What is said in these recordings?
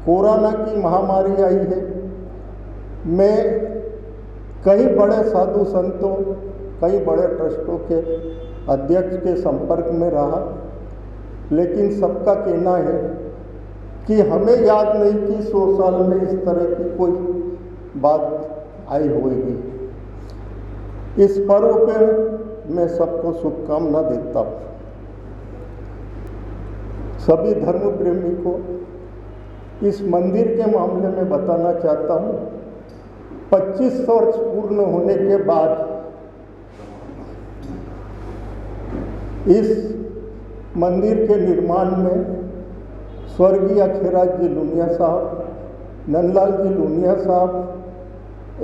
Corona की महामारी आई है, मैं कई बड़े साधु संतों, कई बड़े ट्रस्टों के अध्यक्ष के संपर्क में रहा, लेकिन सबका कहना है कि हमें याद नहीं कि 100 साल में इस तरह की कोई बात आई होगी। इस पर्व पे मैं सबको शुभकामना देता हूँ। सभी धर्म प्रेमी को इस मंदिर के मामले में बताना चाहता हूँ, 25 वर्ष पूर्ण होने के बाद इस मंदिर के निर्माण में स्वर्गीय अखीराज जी लुनिया साहब, नंदलाल जी लुनिया साहब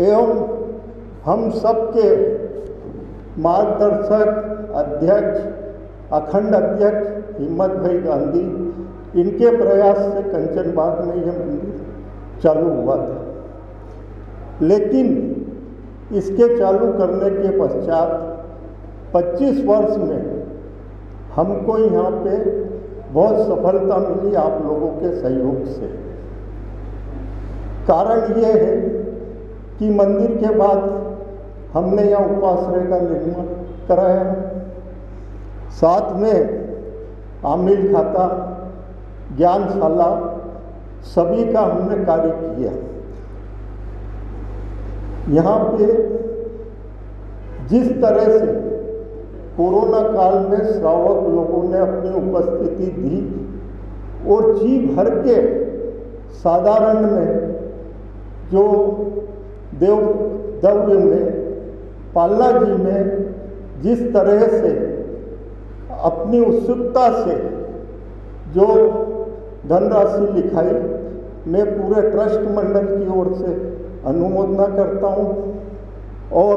एवं हम सबके मार्गदर्शक अध्यक्ष, अखंड अध्यक्ष हिम्मत भाई गांधी, इनके प्रयास से कंचनबाग में यह मंदिर चालू हुआ था। लेकिन इसके चालू करने के पश्चात 25 वर्ष में हमको यहाँ पे बहुत सफलता मिली आप लोगों के सहयोग से। कारण ये है कि मंदिर के बाद हमने यहाँ उपाश्रय का निर्माण कराया, साथ में आमिल खाता, ज्ञानशाला, सभी का हमने कार्य किया। यहाँ पे जिस तरह से कोरोना काल में श्रावक लोगों ने अपनी उपस्थिति दी और जी भर के साधारण में जो देवदव्य में, पालना जी में जिस तरह से अपनी उत्सुकता से जो धनराशि लिखाई, मैं पूरे ट्रस्ट मंडल की ओर से अनुमोदना करता हूँ। और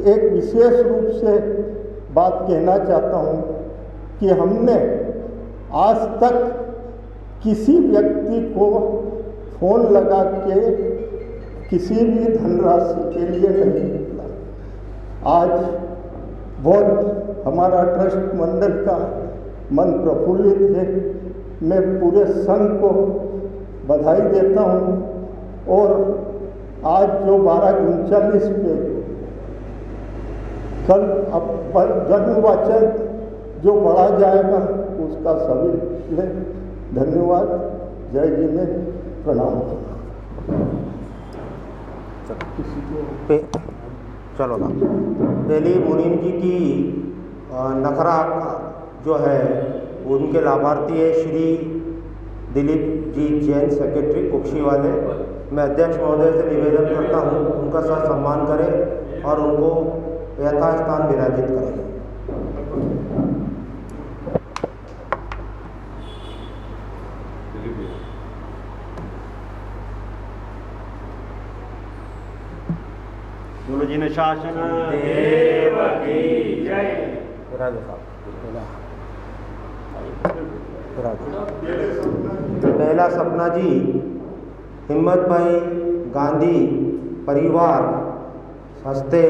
एक विशेष रूप से बात कहना चाहता हूँ कि हमने आज तक किसी व्यक्ति को फोन लगा के किसी भी धनराशि के लिए नहीं निकला। आज बहुत हमारा ट्रस्ट मंडल का मन प्रफुल्लित है। मैं पूरे संघ को बधाई देता हूँ और आज जो 12:39 पे कल जन्मवाचन जो पढ़ा जाएगा उसका सभी ले धन्यवाद। जय जी ने प्रणाम। चलो ना, पहले मुनीम जी की नखरा जो है उनके लाभार्थी है श्री दिलीप जी जैन, सेक्रेटरी कुक्षी वाले। मैं अध्यक्ष महोदय से निवेदन करता हूँ उनका सह सम्मान करें और उनको यथास्थान विराजित करें। गुरु जी ने शासन देव की जय। पहला सपना जी हिम्मत भाई गांधी परिवार, हस्ते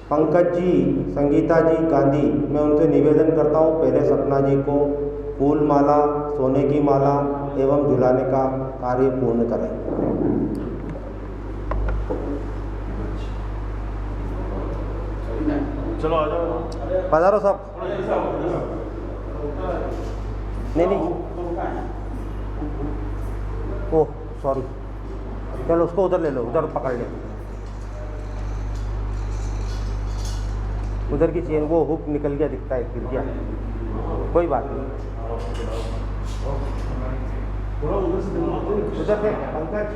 पंकज जी, संगीता जी गांधी, मैं उनसे निवेदन करता हूँ पहले सपना जी को फूल माला, सोने की माला एवं झुलाने का कार्य पूर्ण करें। चलो आ जाओ, पधारो साहब। नहीं, ओह सॉरी, चलो उसको उधर ले लो, उधर पकड़ ले, उधर की चेन वो हुक निकल गया, दिखता है गिर गया, कोई बात नहीं। उधर से पंकज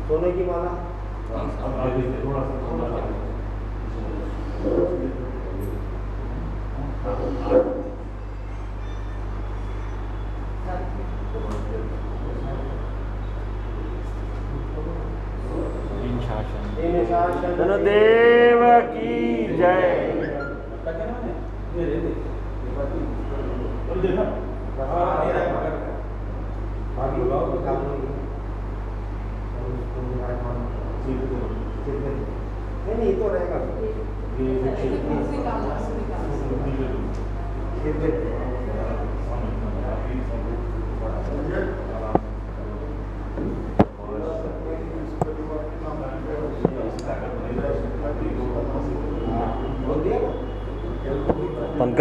सोने की माला धनदेव की जय। नहीं तो रहेगा।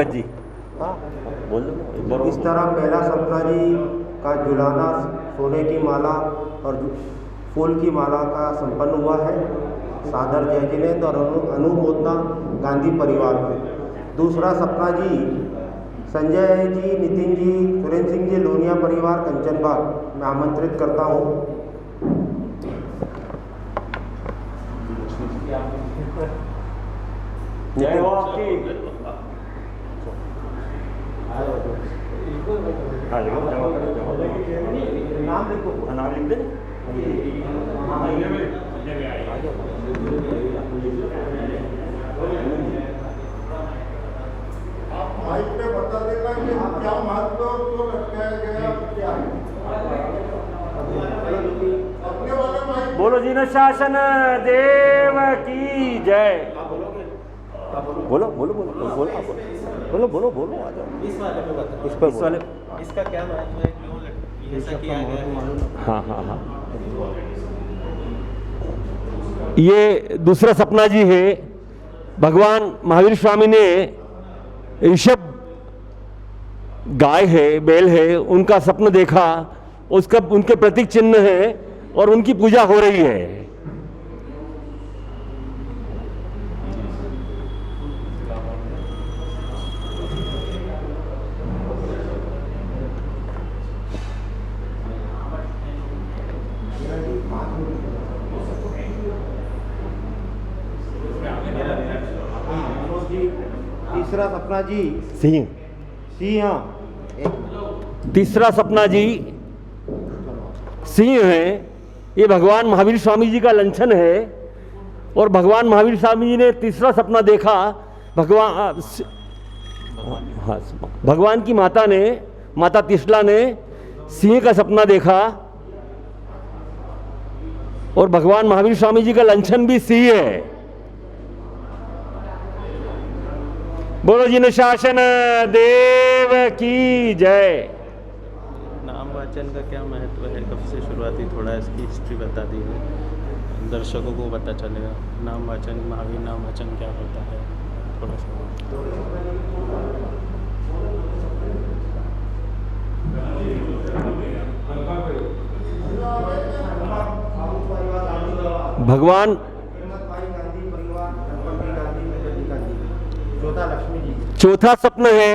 पंकज जी बोल दो एक बार। इस तरह पहला सपना जी का जुलाना सोने की माला और फूल की माला का संपन्न हुआ है। सादर जय जिनेंद्र और अनुमोदना गांधी परिवार को। दूसरा सपना जी संजय जी, नितिन जी, सुरेंद्र सिंह जी, लोनिया परिवार कंचनबाग मैं आमंत्रित करता हूँ। जय हो आपकी। हाँ लिखो, नाम लिखो। नाम लिख दे। आप माइक पे बता देना कि क्या महत्व क्यों लटकाया गया, क्या है। अपने वाले माइक बोलो जिन शासन देव की जय। बोलो बोलो बोलो बोलो बोलो आप बोलो बोलो बोलो आ जाओ। इस वाले पे बता। इस पर इस वाले इसका क्या महत्व है, क्यों ऐसा किया गया है? हाँ हाँ हाँ ये दूसरा सपना जी है। भगवान महावीर स्वामी ने ऋषभ गाय है, बैल है, उनका सपना देखा, उसका उनके प्रतीक चिन्ह है और उनकी पूजा हो रही है। तीसरा सपना जी सिंह। सिंह। तीसरा सपना जी सिंह है। ये भगवान महावीर स्वामी जी का लंछन है और भगवान महावीर स्वामी जी ने तीसरा सपना देखा। भगवान की माता ने, माता तिसला ने सिंह का सपना देखा और भगवान महावीर स्वामी जी का लंछन भी सिंह है। बोलो जिन शासन देव की जय। नाम वाचन का क्या महत्व है, कब से शुरुआती, थोड़ा इसकी हिस्ट्री बता दीजिए, दर्शकों को पता चलेगा। नाम वाचन, महावीर नाम वाचन क्या होता है, थोड़ा सा। भगवान चौथा स्वप्न है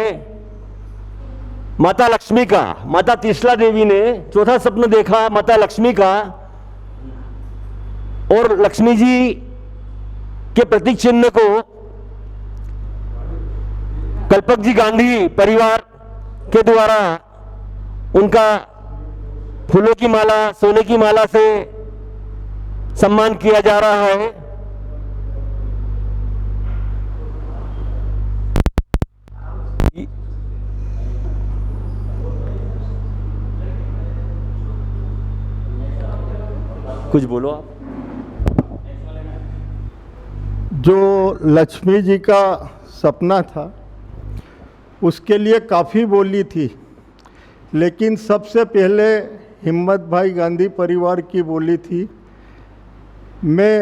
माता लक्ष्मी का। माता तिसला देवी ने चौथा स्वप्न देखा माता लक्ष्मी का और लक्ष्मी जी के प्रतीक चिन्ह को कल्पक जी गांधी परिवार के द्वारा उनका फूलों की माला, सोने की माला से सम्मान किया जा रहा है। कुछ बोलो आप। जो लक्ष्मी जी का सपना था उसके लिए काफ़ी बोली थी, लेकिन सबसे पहले हिम्मत भाई गांधी परिवार की बोली थी। मैं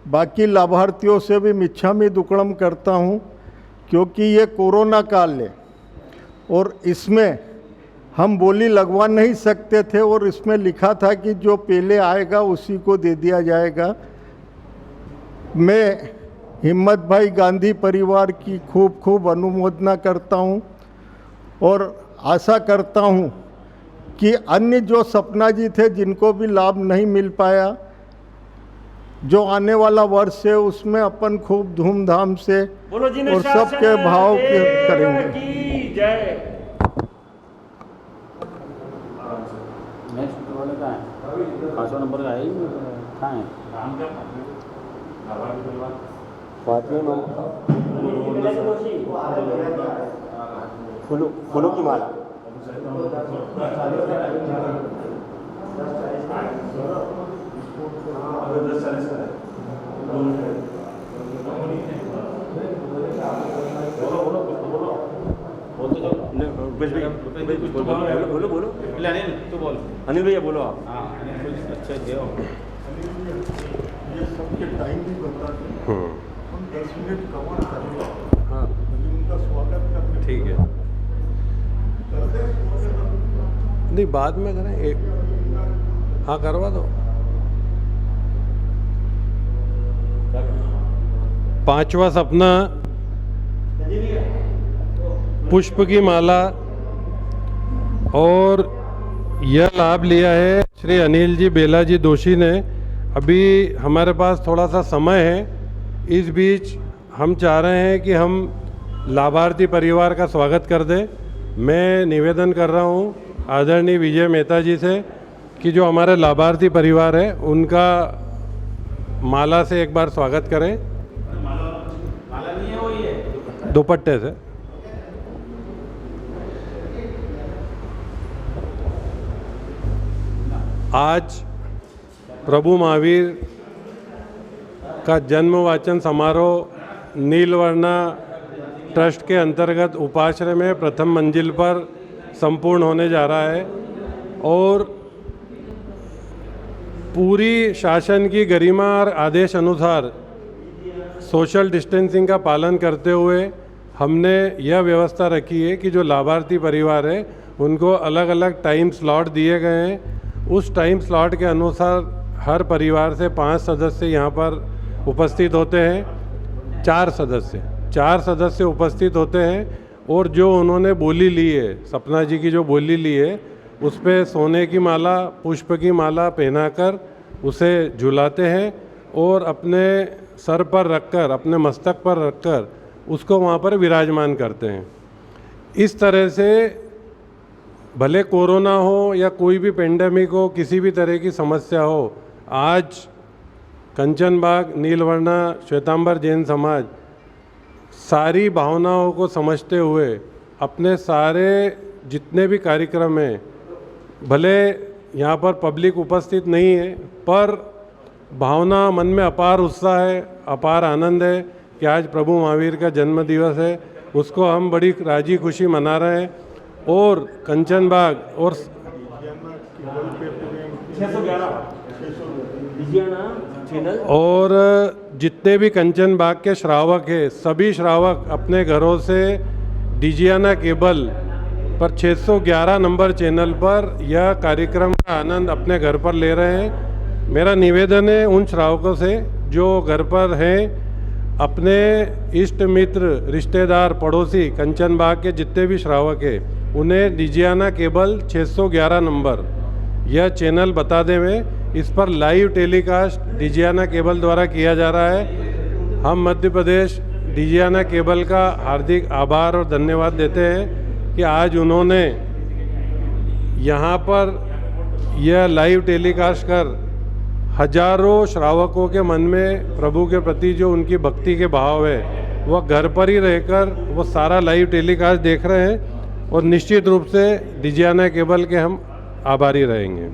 बाकी लाभार्थियों से भी मिच्छामी दुक्कड़म करता हूँ, क्योंकि ये कोरोना काल है और इसमें हम बोली लगवा नहीं सकते थे और इसमें लिखा था कि जो पहले आएगा उसी को दे दिया जाएगा। मैं हिम्मत भाई गांधी परिवार की खूब खूब अनुमोदना करता हूं और आशा करता हूं कि अन्य जो सपना जी थे जिनको भी लाभ नहीं मिल पाया, जो आने वाला वर्ष है उसमें अपन खूब धूमधाम से और सबके भाव करेंगे। जय। नेक्स्ट वाले का है 5वां नंबर का है ही कहाँ है? फूलों की माला। बोलो बोलो अनिल तू बोल। अनिल भैया बोलो आप। हाँ अच्छा देव। ये सबके टाइम भी बता दें, हम 10 मिनट कवर करेंगे। हाँ उनका ठीक है, नहीं बाद में करें एक, हाँ करवा दो। 5वां सपना पुष्प की माला, और यह लाभ लिया है श्री अनिल जी बेला जी दोषी ने। अभी हमारे पास थोड़ा सा समय है, इस बीच हम चाह रहे हैं कि हम लाभार्थी परिवार का स्वागत कर दें। मैं निवेदन कर रहा हूं आदरणीय विजय मेहता जी से कि जो हमारे लाभार्थी परिवार है उनका माला से एक बार स्वागत करें। माला नहीं है, वो ही है दुपट्टे से। आज प्रभु महावीर का जन्म वाचन समारोह नीलवर्णा ट्रस्ट के अंतर्गत उपाश्रय में प्रथम मंजिल पर संपूर्ण होने जा रहा है, और पूरी शासन की गरिमा और आदेश अनुसार सोशल डिस्टेंसिंग का पालन करते हुए हमने यह व्यवस्था रखी है कि जो लाभार्थी परिवार है उनको अलग अलग टाइम स्लॉट दिए गए हैं। उस टाइम स्लॉट के अनुसार हर परिवार से 5 सदस्य यहाँ पर उपस्थित होते हैं। 4 सदस्य उपस्थित होते हैं, और जो उन्होंने बोली ली है, सपना जी की जो बोली ली है, उस पर सोने की माला, पुष्प की माला पहनाकर उसे झुलाते हैं और अपने सर पर रखकर, अपने मस्तक पर रखकर उसको वहाँ पर विराजमान करते हैं। इस तरह से भले कोरोना हो या कोई भी पेंडेमिक हो, किसी भी तरह की समस्या हो, आज कंचन बाग नीलवर्णा श्वेतांबर जैन समाज सारी भावनाओं को समझते हुए अपने सारे जितने भी कार्यक्रम हैं, भले यहाँ पर पब्लिक उपस्थित नहीं है, पर भावना मन में अपार उत्साह है, अपार आनंद है कि आज प्रभु महावीर का जन्म दिवस है, उसको हम बड़ी राजी खुशी मना रहे हैं। और कंचन बाग और जितने भी कंचन बाग के श्रावक हैं, सभी श्रावक अपने घरों से डिजियाना केबल पर 611 नंबर चैनल पर यह कार्यक्रम का आनंद अपने घर पर ले रहे हैं। मेरा निवेदन है उन श्रावकों से जो घर पर हैं, अपने इष्ट मित्र, रिश्तेदार, पड़ोसी, कंचन बाग के जितने भी श्रावक हैं, उन्हें डिजियाना केबल 611 नंबर यह चैनल बता दें। में इस पर लाइव टेलीकास्ट डिजियाना केबल द्वारा किया जा रहा है। हम मध्य प्रदेश डिजियाना केबल का हार्दिक आभार और धन्यवाद देते हैं कि आज उन्होंने यहाँ पर यह लाइव टेलीकास्ट कर हजारों श्रावकों के मन में प्रभु के प्रति जो उनकी भक्ति के भाव है, वह घर पर ही रहकर वो सारा लाइव टेलीकास्ट देख रहे हैं, और निश्चित रूप से डिजियाना केबल के हम आभारी रहेंगे।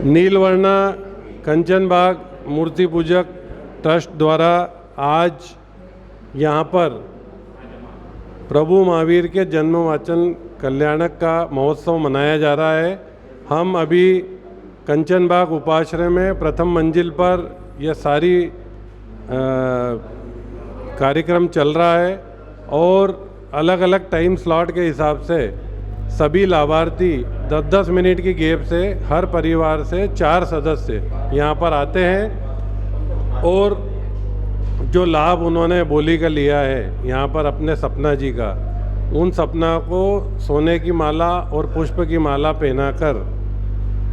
नीलवर्णा कंचन बाग मूर्ति पूजक ट्रस्ट द्वारा आज यहाँ पर प्रभु महावीर के जन्म वाचन कल्याणक का महोत्सव मनाया जा रहा है। हम अभी कंचन बाग उपाश्रय में प्रथम मंजिल पर यह सारी कार्यक्रम चल रहा है, और अलग अलग टाइम स्लॉट के हिसाब से सभी लाभार्थी 10-10 मिनट की गैप से हर परिवार से 4 सदस्य यहाँ पर आते हैं, और जो लाभ उन्होंने बोली का लिया है यहाँ पर अपने सपना जी का, उन सपना को सोने की माला और पुष्प की माला पहनाकर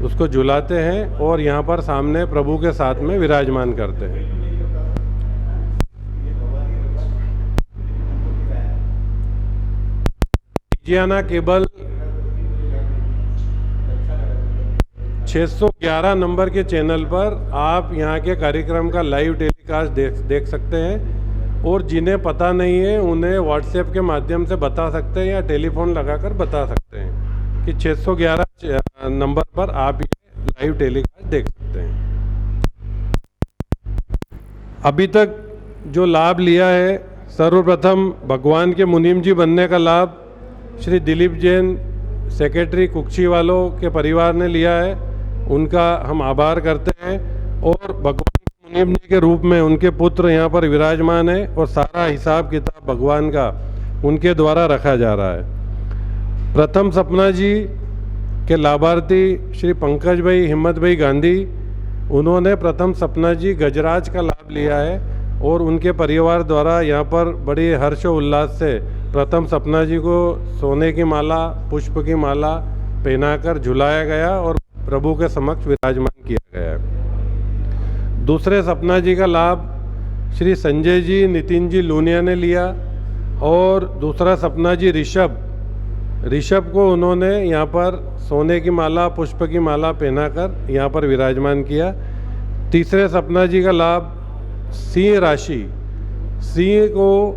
उसको झुलाते हैं और यहाँ पर सामने प्रभु के साथ में विराजमान करते हैं। डिजियाना केबल 611 नंबर के चैनल पर आप यहाँ के कार्यक्रम का लाइव टेलीकास्ट देख सकते हैं, और जिन्हें पता नहीं है उन्हें व्हाट्सएप के माध्यम से बता सकते हैं या टेलीफोन लगाकर बता सकते हैं कि 611 नंबर पर आप ये लाइव टेलीकास्ट देख सकते हैं। अभी तक जो लाभ लिया है, सर्वप्रथम भगवान के मुनीम जी बनने का लाभ श्री दिलीप जैन सेक्रेटरी कुक्षी वालों के परिवार ने लिया है, उनका हम आभार करते हैं। और भगवान के मुनीम जी के रूप में उनके पुत्र यहाँ पर विराजमान है और सारा हिसाब किताब भगवान का उनके द्वारा रखा जा रहा है। प्रथम सपना जी के लाभार्थी श्री पंकज भाई हिम्मत भाई गांधी, उन्होंने प्रथम सपना जी गजराज का लाभ लिया है और उनके परिवार द्वारा यहाँ पर बड़े हर्ष और उल्लास से प्रथम सपना जी को सोने की माला, पुष्प की माला पहनाकर झुलाया गया और प्रभु के समक्ष विराजमान किया गया है। दूसरे सपना जी का लाभ श्री संजय जी नितिन जी लूनिया ने लिया और दूसरा सपना जी ऋषभ को उन्होंने यहाँ पर सोने की माला, पुष्प की माला पहनाकर यहाँ पर विराजमान किया। तीसरे सपना जी का लाभ सिंह राशि, सिंह को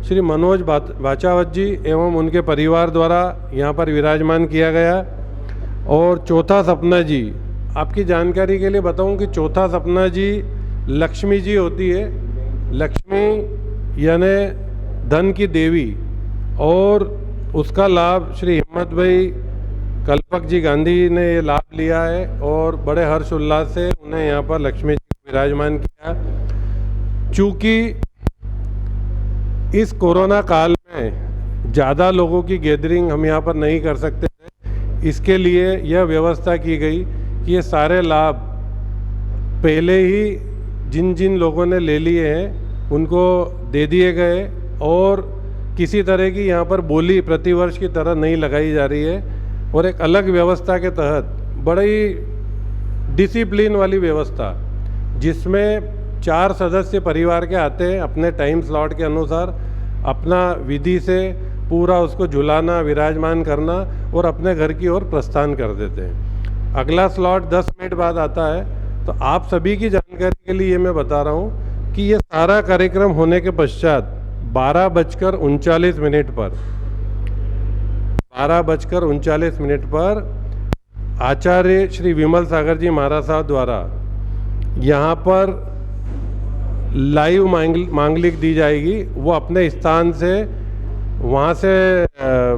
श्री मनोज बाचावत जी एवं उनके परिवार द्वारा यहाँ पर विराजमान किया गया। और चौथा सपना जी, आपकी जानकारी के लिए बताऊं कि चौथा सपना जी लक्ष्मी जी होती है। लक्ष्मी यानी धन की देवी, और उसका लाभ श्री हिम्मत भाई कल्पक जी गांधी ने ये लाभ लिया है और बड़े हर्ष उल्लास से उन्हें यहाँ पर लक्ष्मी जी को विराजमान किया। चूँकि इस कोरोना काल में ज़्यादा लोगों की गैदरिंग हम यहाँ पर नहीं कर सकते थे, इसके लिए यह व्यवस्था की गई कि ये सारे लाभ पहले ही जिन जिन लोगों ने ले लिए हैं उनको दे दिए गए और किसी तरह की यहाँ पर बोली प्रतिवर्ष की तरह नहीं लगाई जा रही है। और एक अलग व्यवस्था के तहत बड़ी डिसिप्लिन वाली व्यवस्था, जिसमें 4 सदस्य परिवार के आते हैं अपने टाइम स्लॉट के अनुसार, अपना विधि से पूरा उसको झुलाना, विराजमान करना और अपने घर की ओर प्रस्थान कर देते हैं। अगला स्लॉट 10 मिनट बाद आता है। तो आप सभी की जानकारी के लिए मैं बता रहा हूँ कि ये सारा कार्यक्रम होने के पश्चात 12:39 पर आचार्य श्री विमल सागर जी महाराज साहब द्वारा यहाँ पर लाइव मांगलिक दी जाएगी। वो अपने स्थान से वहाँ से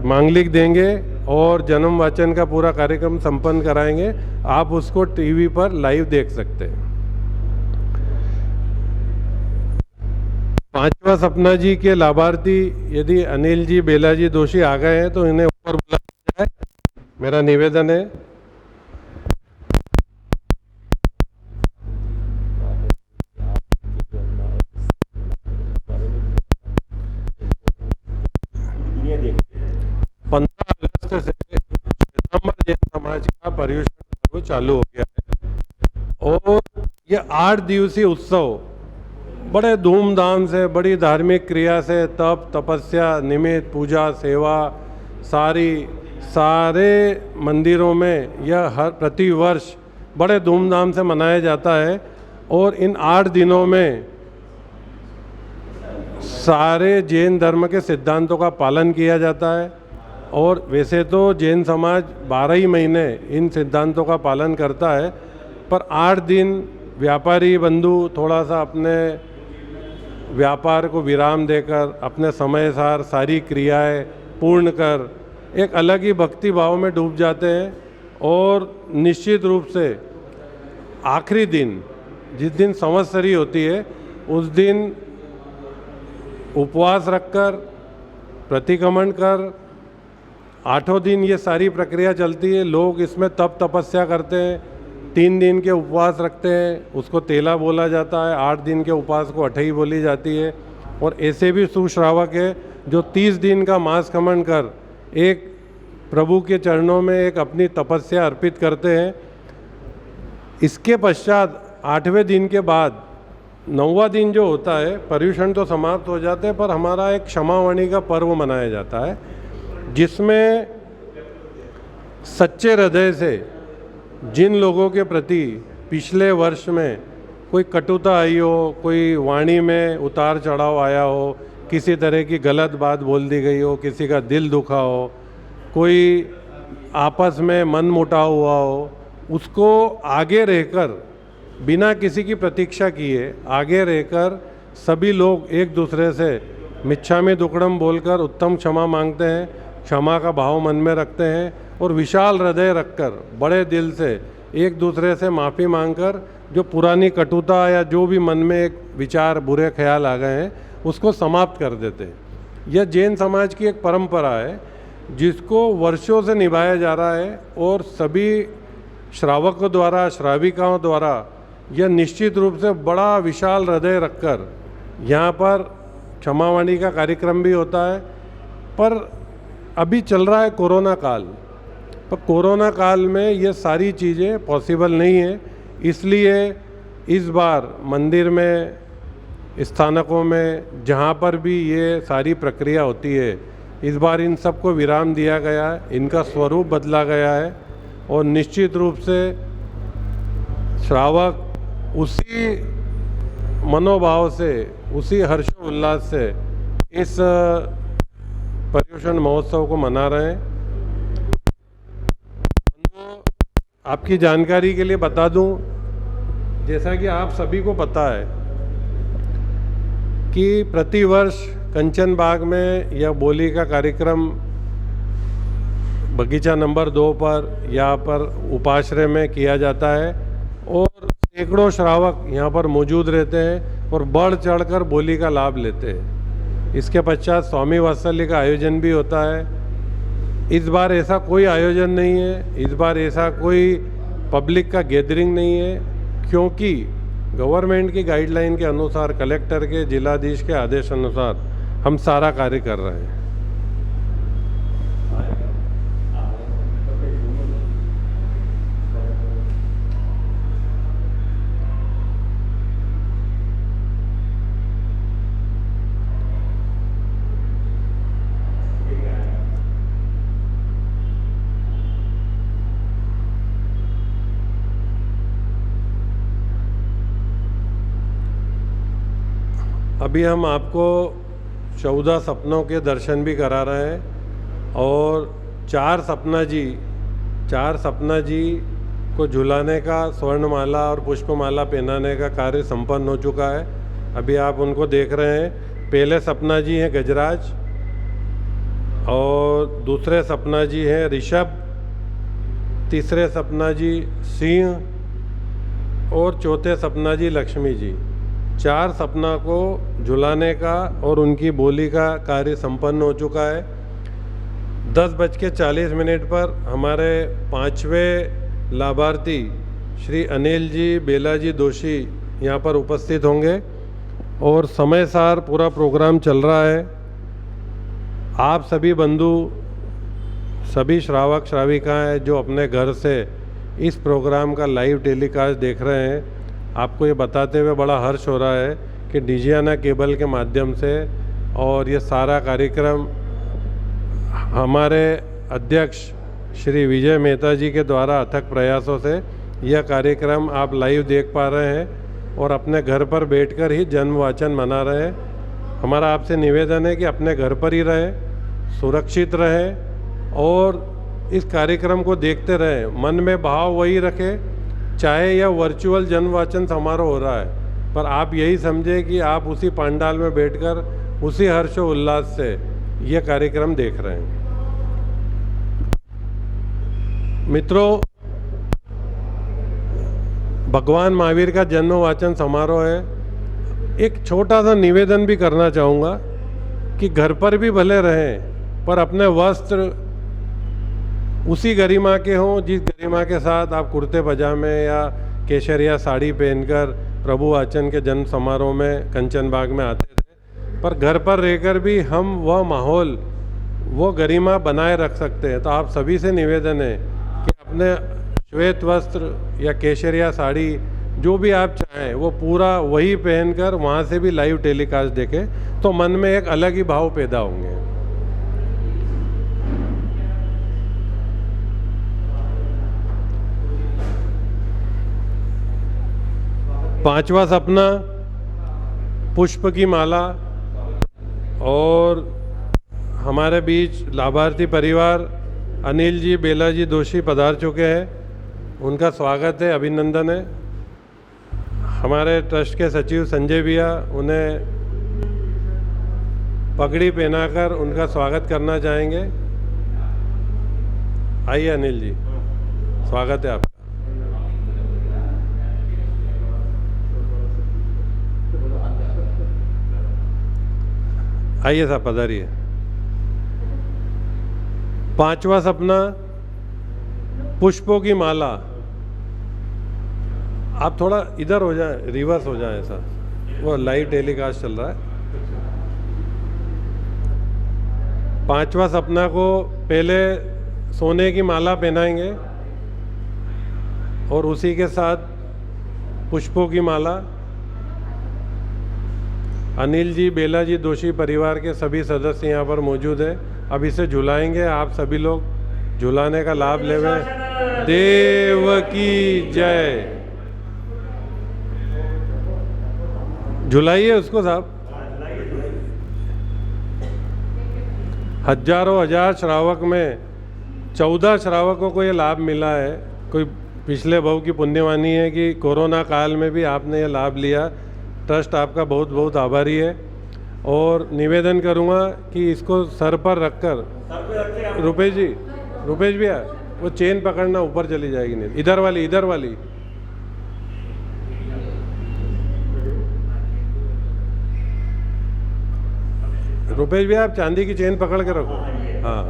मांगलिक देंगे और जन्म वाचन का पूरा कार्यक्रम संपन्न कराएंगे। आप उसको टीवी पर लाइव देख सकते हैं। 5वां सपना जी के लाभार्थी यदि अनिल जी बेला जी दोषी आ गए हैं तो इन्हें ऊपर बुलाया जाए, मेरा निवेदन है। अगस्त से श्वेतांबर जैन समाज का पर्युषण पर्व चालू हो गया है और ये 8 दिवसीय उत्सव बड़े धूमधाम से, बड़ी धार्मिक क्रिया से, तप तपस्या निमित्त पूजा सेवा सारे मंदिरों में यह हर प्रतिवर्ष बड़े धूमधाम से मनाया जाता है। और इन 8 दिनों में सारे जैन धर्म के सिद्धांतों का पालन किया जाता है। और वैसे तो जैन समाज 12 ही महीने इन सिद्धांतों का पालन करता है, पर 8 दिन व्यापारी बंधु थोड़ा सा अपने व्यापार को विराम देकर अपने समय सार सारी क्रियाएं पूर्ण कर एक अलग ही भक्ति भाव में डूब जाते हैं। और निश्चित रूप से आखिरी दिन, जिस दिन संवत्सरी होती है, उस दिन उपवास रखकर प्रतिक्रमण कर 8 दिन ये सारी प्रक्रिया चलती है। लोग इसमें तप तपस्या करते हैं, 3 दिन के उपवास रखते हैं, उसको तेला बोला जाता है। 8 दिन के उपवास को अठई बोली जाती है। और ऐसे भी सुश्रावक है जो 30 दिन का मास खमन कर एक प्रभु के चरणों में एक अपनी तपस्या अर्पित करते हैं। इसके पश्चात 8वें दिन के बाद 9वां दिन जो होता है, पर्युषण तो समाप्त हो जाते हैं, पर हमारा एक क्षमावाणी का पर्व मनाया जाता है, जिसमें सच्चे हृदय से जिन लोगों के प्रति पिछले वर्ष में कोई कटुता आई हो, कोई वाणी में उतार चढ़ाव आया हो, किसी तरह की गलत बात बोल दी गई हो, किसी का दिल दुखा हो, कोई आपस में मन मुटाव हुआ हो, उसको आगे रहकर बिना किसी की प्रतीक्षा किए आगे रहकर सभी लोग एक दूसरे से मिच्छामि दुक्कडम बोलकर उत्तम क्षमा मांगते हैं, क्षमा का भाव मन में रखते हैं और विशाल हृदय रखकर बड़े दिल से एक दूसरे से माफ़ी मांगकर जो पुरानी कटुता या जो भी मन में एक विचार बुरे ख्याल आ गए हैं उसको समाप्त कर देते हैं। यह जैन समाज की एक परंपरा है जिसको वर्षों से निभाया जा रहा है और सभी श्रावकों द्वारा, श्राविकाओं द्वारा यह निश्चित रूप से बड़ा विशाल हृदय रखकर यहाँ पर क्षमावाणी का कार्यक्रम भी होता है। पर अभी चल रहा है कोरोना काल, पर कोरोना काल में ये सारी चीज़ें पॉसिबल नहीं है, इसलिए इस बार मंदिर में, स्थानकों में जहाँ पर भी ये सारी प्रक्रिया होती है, इस बार इन सबको विराम दिया गया है, इनका स्वरूप बदला गया है और निश्चित रूप से श्रावक उसी मनोभाव से, उसी हर्षोल्लास से इस पर्युषण महोत्सव को मना रहे हैं। आपकी जानकारी के लिए बता दूं, जैसा कि आप सभी को पता है कि प्रतिवर्ष कंचन बाग में यह बोली का कार्यक्रम बगीचा नंबर 2 पर यहाँ पर उपाश्रय में किया जाता है और सैकड़ों श्रावक यहाँ पर मौजूद रहते हैं और बढ़ चढ़कर बोली का लाभ लेते हैं। इसके पश्चात स्वामी वात्सल्य का आयोजन भी होता है। इस बार ऐसा कोई आयोजन नहीं है, इस बार ऐसा कोई पब्लिक का गैदरिंग नहीं है, क्योंकि गवर्नमेंट की गाइडलाइन के अनुसार, कलेक्टर के, जिलाधीश के आदेश अनुसार हम सारा कार्य कर रहे हैं। अभी हम आपको 14 सपनों के दर्शन भी करा रहे हैं और 4 सपना जी को झुलाने का, स्वर्णमाला और पुष्पमाला पहनाने का कार्य संपन्न हो चुका है। अभी आप उनको देख रहे हैं। पहले सपना जी हैं गजराज और दूसरे सपना जी हैं ऋषभ, तीसरे सपना जी सिंह और चौथे सपना जी लक्ष्मी जी। 4 सपना को झुलाने का और उनकी बोली का कार्य संपन्न हो चुका है। 10:40 पर हमारे 5वें लाभार्थी श्री अनिल जी बेलाजी दोषी यहाँ पर उपस्थित होंगे और समय सार पूरा प्रोग्राम चल रहा है। आप सभी बंधु, सभी श्रावक श्राविकाएँ जो अपने घर से इस प्रोग्राम का लाइव टेलीकास्ट देख रहे हैं, आपको ये बताते हुए बड़ा हर्ष हो रहा है कि डिजियाना केबल के माध्यम से और ये सारा कार्यक्रम हमारे अध्यक्ष श्री विजय मेहता जी के द्वारा अथक प्रयासों से यह कार्यक्रम आप लाइव देख पा रहे हैं और अपने घर पर बैठकर ही जन्म वाचन मना रहे हैं। हमारा आपसे निवेदन है कि अपने घर पर ही रहें, सुरक्षित रहें और इस कार्यक्रम को देखते रहें। मन में भाव वही रखें, चाहे यह वर्चुअल जन्मवाचन समारोह हो रहा है, पर आप यही समझें कि आप उसी पंडाल में बैठकर उसी हर्षोल्लास से यह कार्यक्रम देख रहे हैं। मित्रों, भगवान महावीर का जन्मवाचन समारोह है। एक छोटा सा निवेदन भी करना चाहूँगा कि घर पर भी भले रहें, पर अपने वस्त्र उसी गरिमा के हों जिस गरिमा के साथ आप कुर्ते पजामे या केशरिया साड़ी पहनकर प्रभु वाचन के जन्म समारोह में कंचन बाग में आते थे, पर घर पर रहकर भी हम वह माहौल, वो गरिमा बनाए रख सकते हैं। तो आप सभी से निवेदन है कि अपने श्वेत वस्त्र या केशरिया साड़ी जो भी आप चाहें वो पूरा वही पहनकर वहाँ से भी लाइव टेलीकास्ट देखें, तो मन में एक अलग ही भाव पैदा होंगे। पांचवा सपना पुष्प की माला और हमारे बीच लाभार्थी परिवार अनिल जी बेलाजी दोषी पधार चुके हैं। उनका स्वागत है, अभिनंदन है। हमारे ट्रस्ट के सचिव संजय भैया उन्हें पगड़ी पहनाकर उनका स्वागत करना चाहेंगे। आइए अनिल जी, स्वागत है आपका। आइए साहब पधारिए। 5वां सपना, पुष्पों की माला। आप थोड़ा इधर हो जाए, रिवर्स हो जाए, ऐसा वो लाइव टेलीकास्ट चल रहा है। 5वां सपना को पहले सोने की माला पहनाएंगे और उसी के साथ पुष्पों की माला। अनिल जी, बेला जी दोषी परिवार के सभी सदस्य यहाँ पर मौजूद है। अब इसे झुलाएंगे, आप सभी लोग झुलाने का लाभ लेवे। देव की जय। झुलाइए उसको साहब। हजारों हजार श्रावक में 14 श्रावकों को ये लाभ मिला है। कोई पिछले भव की पुण्यवानी है कि कोरोना काल में भी आपने ये लाभ लिया। ट्रस्ट आपका बहुत बहुत आभारी है और निवेदन करूंगा कि इसको सर पर रखकर, रुपेश भैया वो चेन पकड़ना, ऊपर चली जाएगी नहीं, इधर वाली। रुपेश भैया आप चांदी की चेन पकड़ के रखो। हाँ,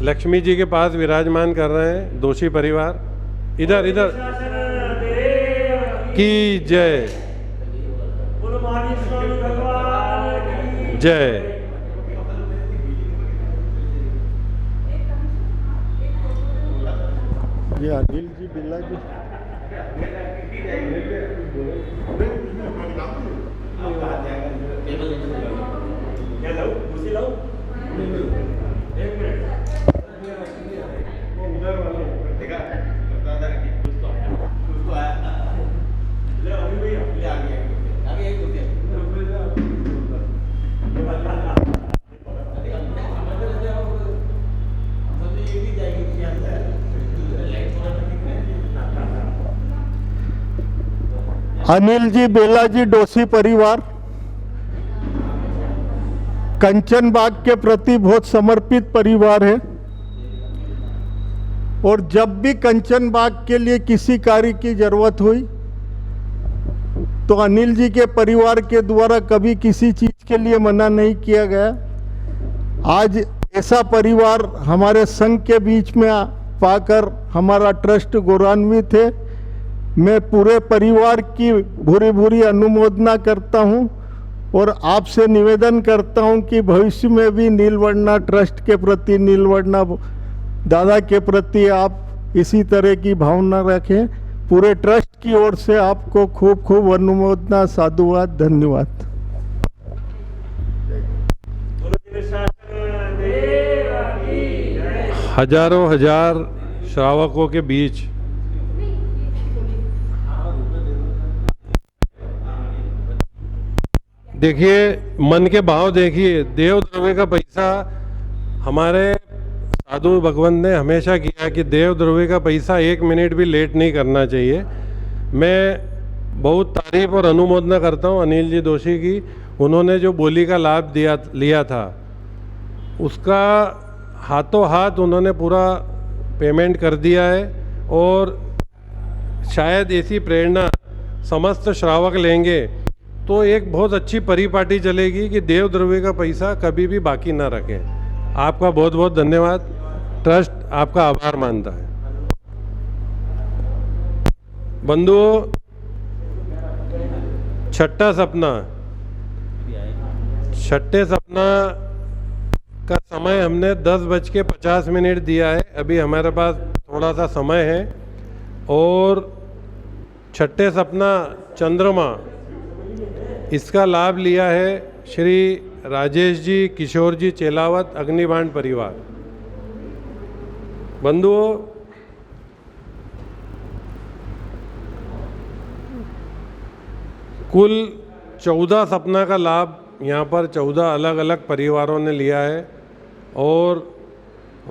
लक्ष्मी जी के पास विराजमान कर रहे हैं दोषी परिवार। इधर की जय। जय। जी अनिल जी, बिल्ला जी। अनिल जी, बेला जी डोसी परिवार कंचन बाग के प्रति बहुत समर्पित परिवार है और जब भी कंचन बाग के लिए किसी कार्य की जरूरत हुई तो अनिल जी के परिवार के द्वारा कभी किसी चीज के लिए मना नहीं किया गया। आज ऐसा परिवार हमारे संघ के बीच में पाकर हमारा ट्रस्ट गौरवान्वित है। मैं पूरे परिवार की भूरी भूरी अनुमोदना करता हूं और आपसे निवेदन करता हूं कि भविष्य में भी नीलवर्णा ट्रस्ट के प्रति, नीलवर्णा दादा के प्रति आप इसी तरह की भावना रखें। पूरे ट्रस्ट की ओर से आपको खूब खूब अनुमोदना, साधुवाद, धन्यवाद। हजारों हजार श्रावकों के बीच देखिए, मन के भाव देखिए। देव द्रव्य का पैसा, हमारे साधु भगवंत ने हमेशा किया कि देव द्रव्य का पैसा 1 मिनट भी लेट नहीं करना चाहिए। मैं बहुत तारीफ और अनुमोदना करता हूं अनिल जी दोषी की। उन्होंने जो बोली का लाभ लिया था उसका हाथों हाथ उन्होंने पूरा पेमेंट कर दिया है और शायद ऐसी प्रेरणा समस्त श्रावक लेंगे तो एक बहुत अच्छी परिपाटी चलेगी कि देव द्रव्य का पैसा कभी भी बाकी ना रखें। आपका बहुत बहुत धन्यवाद। ट्रस्ट आपका आभार मानता है। बंधुओं, छठा सपना का समय हमने 10:50 दिया है। अभी हमारे पास थोड़ा सा समय है और छठे सपना चंद्रमा, इसका लाभ लिया है श्री राजेश जी, किशोर जी चेलावत, अग्निबाण परिवार। बंधुओं, कुल 14 सपना का लाभ यहाँ पर 14 अलग अलग परिवारों ने लिया है और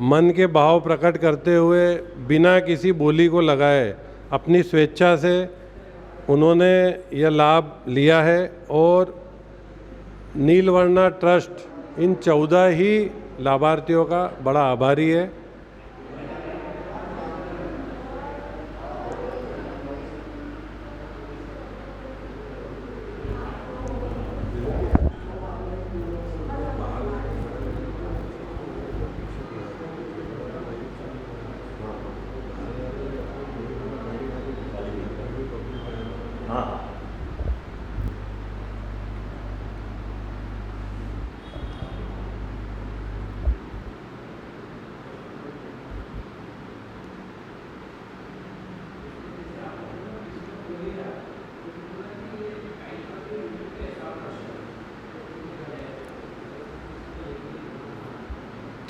मन के भाव प्रकट करते हुए बिना किसी बोली को लगाए अपनी स्वेच्छा से उन्होंने यह लाभ लिया है और नीलवर्णा ट्रस्ट इन 14 ही लाभार्थियों का बड़ा आभारी है।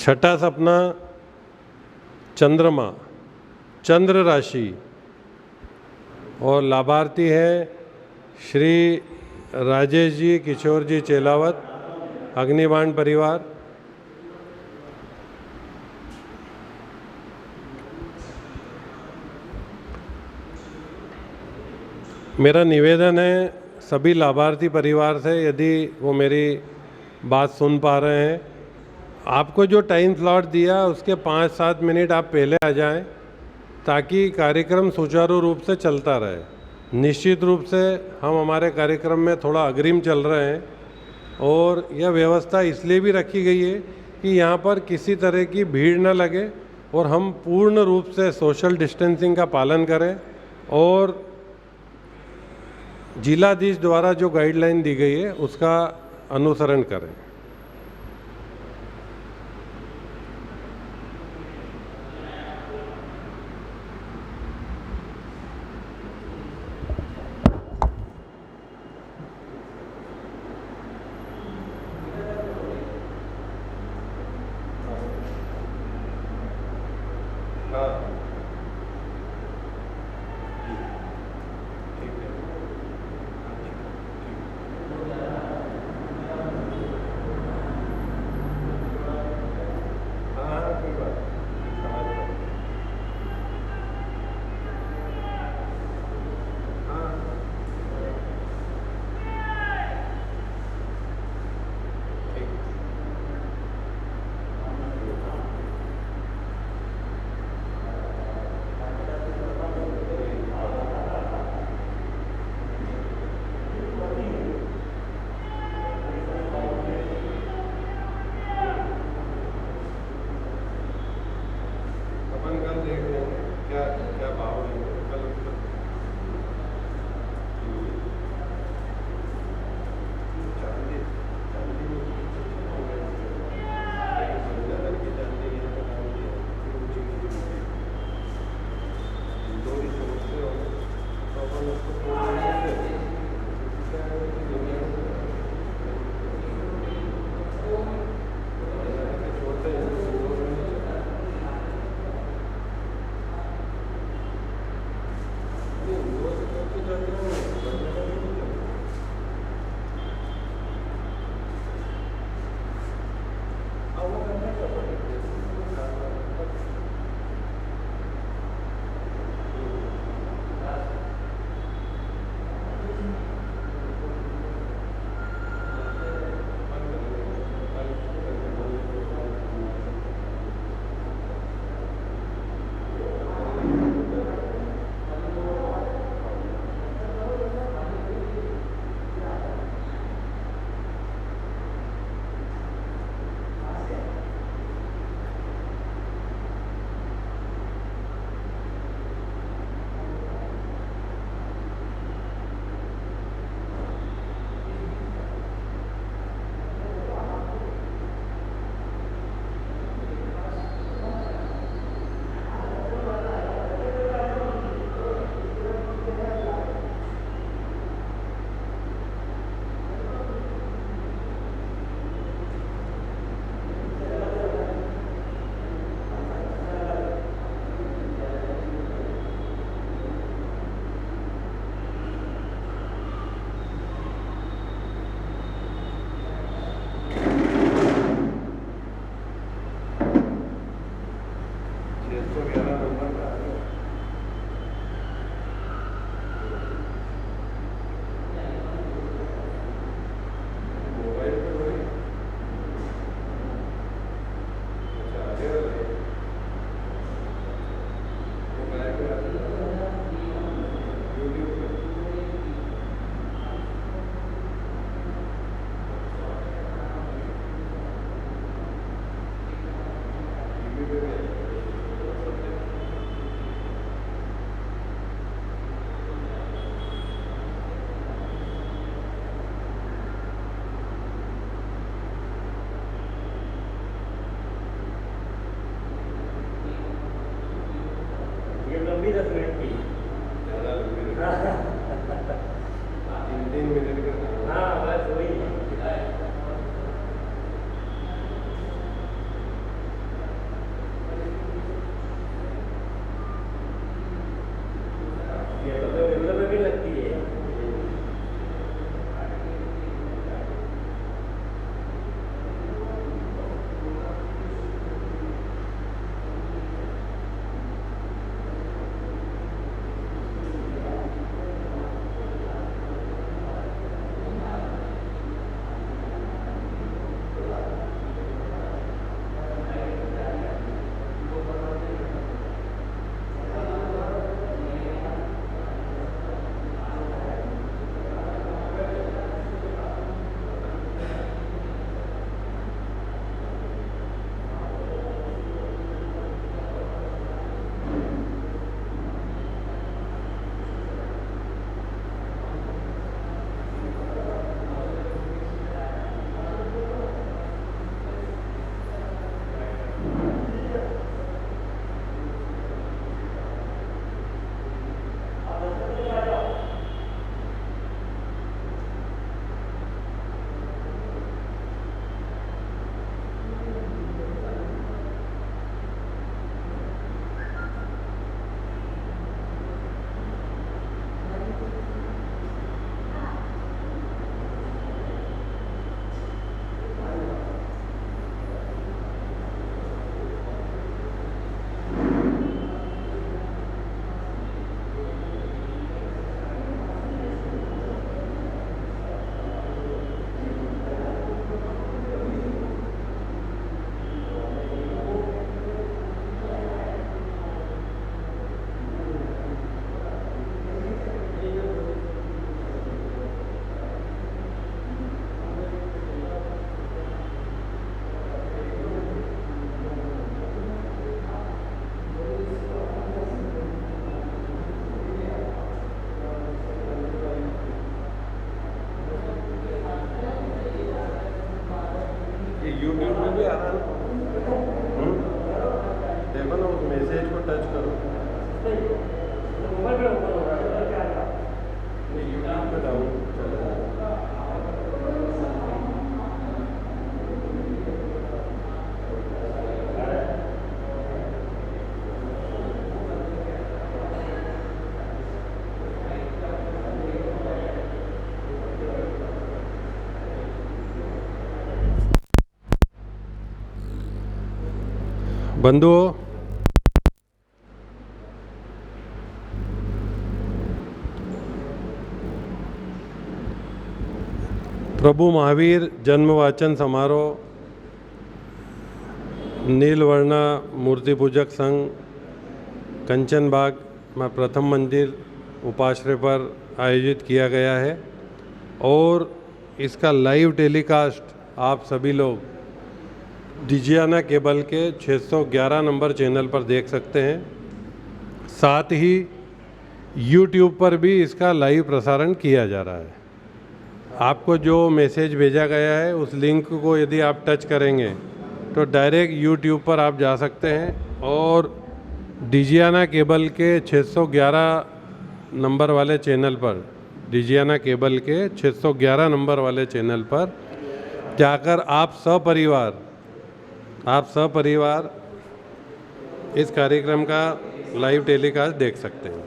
छठा सपना चंद्रमा, चंद्र राशि, और लाभार्थी है श्री राजेश जी किशोर जी चेलावत, अग्निबाण परिवार। मेरा निवेदन है सभी लाभार्थी परिवार से, यदि वो मेरी बात सुन पा रहे हैं, आपको जो टाइम स्लॉट दिया उसके 5-7 मिनट आप पहले आ जाएं, ताकि कार्यक्रम सुचारू रूप से चलता रहे। निश्चित रूप से हम हमारे कार्यक्रम में थोड़ा अग्रिम चल रहे हैं, और यह व्यवस्था इसलिए भी रखी गई है कि यहाँ पर किसी तरह की भीड़ न लगे और हम पूर्ण रूप से सोशल डिस्टेंसिंग का पालन करें, और जिलाधीश द्वारा जो गाइडलाइन दी गई है उसका अनुसरण करें। ये यूट्यूब में भी आ रहा है। देखो ना उस मैसेज को टच करो। यूट्यूब पे डाउन चला बंधुओं, प्रभु महावीर जन्म वाचन समारोह नीलवर्णा मूर्ति पूजक संघ कंचन बाग में प्रथम मंदिर उपाश्रय पर आयोजित किया गया है और इसका लाइव टेलीकास्ट आप सभी लोग डिजियाना केबल के 611 नंबर चैनल पर देख सकते हैं। साथ ही YouTube पर भी इसका लाइव प्रसारण किया जा रहा है। आपको जो मैसेज भेजा गया है उस लिंक को यदि आप टच करेंगे तो डायरेक्ट YouTube पर आप जा सकते हैं और डिजियाना केबल के 611 नंबर वाले चैनल पर, डिजियाना केबल के 611 नंबर वाले चैनल पर जाकर आप सपरिवार इस कार्यक्रम का लाइव टेलीकास्ट देख सकते हैं।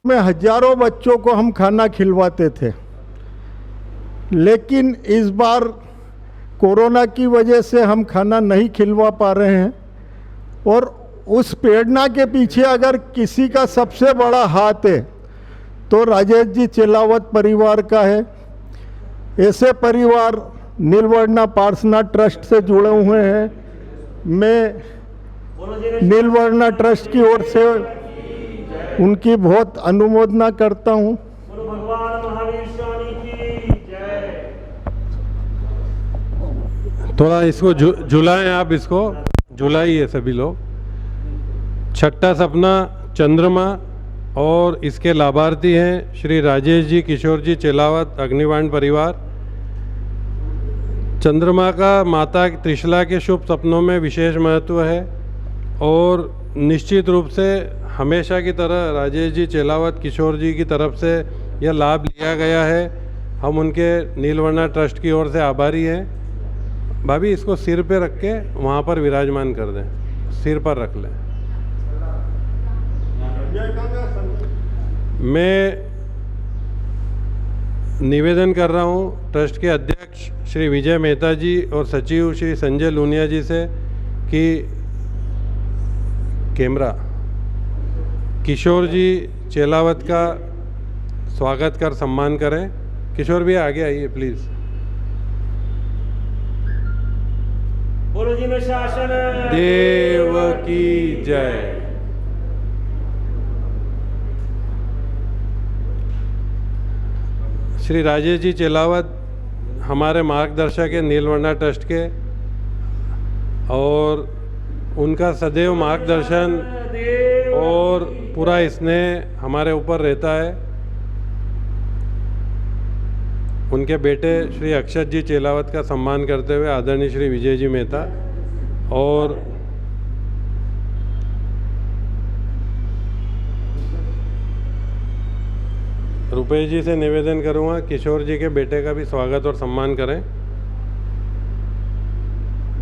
में हजारों बच्चों को हम खाना खिलवाते थे, लेकिन इस बार कोरोना की वजह से हम खाना नहीं खिलवा पा रहे हैं। और उस प्रेरणा के पीछे अगर किसी का सबसे बड़ा हाथ है तो राजेश जी चिलावत परिवार का है। ऐसे परिवार नीलवर्णा पार्सना ट्रस्ट से जुड़े हुए हैं। मैं नीलवर्णा ट्रस्ट की ओर से उनकी बहुत अनुमोदना करता हूं। भगवान महावीर स्वामी की जय। थोड़ा इसको झुलाएं, आप इसको झुलाइए सभी लोग। छठा सपना चंद्रमा और इसके लाभार्थी हैं श्री राजेश जी किशोर जी चिलावत अग्निवाण परिवार। चंद्रमा का माता त्रिशला के शुभ सपनों में विशेष महत्व है और निश्चित रूप से हमेशा की तरह राजेश जी चिलावत किशोर जी की तरफ से यह लाभ लिया गया है। हम उनके नीलवर्णा ट्रस्ट की ओर से आभारी हैं भाभी इसको सिर पे रख के वहाँ पर विराजमान कर दें, सिर पर रख लें। मैं निवेदन कर रहा हूँ ट्रस्ट के अध्यक्ष श्री विजय मेहता जी और सचिव श्री संजय लूनिया जी से कि कैमरा किशोर जी चेलावत का स्वागत कर सम्मान करें। किशोर भी आगे आइए प्लीज़। बोलो जी में शासन देव की जय। श्री राजेश जी चेलावत हमारे मार्गदर्शक है नीलवर्णा ट्रस्ट के, और उनका सदैव मार्गदर्शन और पूरा स्नेह हमारे ऊपर रहता है। उनके बेटे श्री अक्षत जी चेलावत का सम्मान करते हुए आदरणीय श्री विजय जी मेहता और रुपेश जी से निवेदन करूंगा किशोर जी के बेटे का भी स्वागत और सम्मान करें।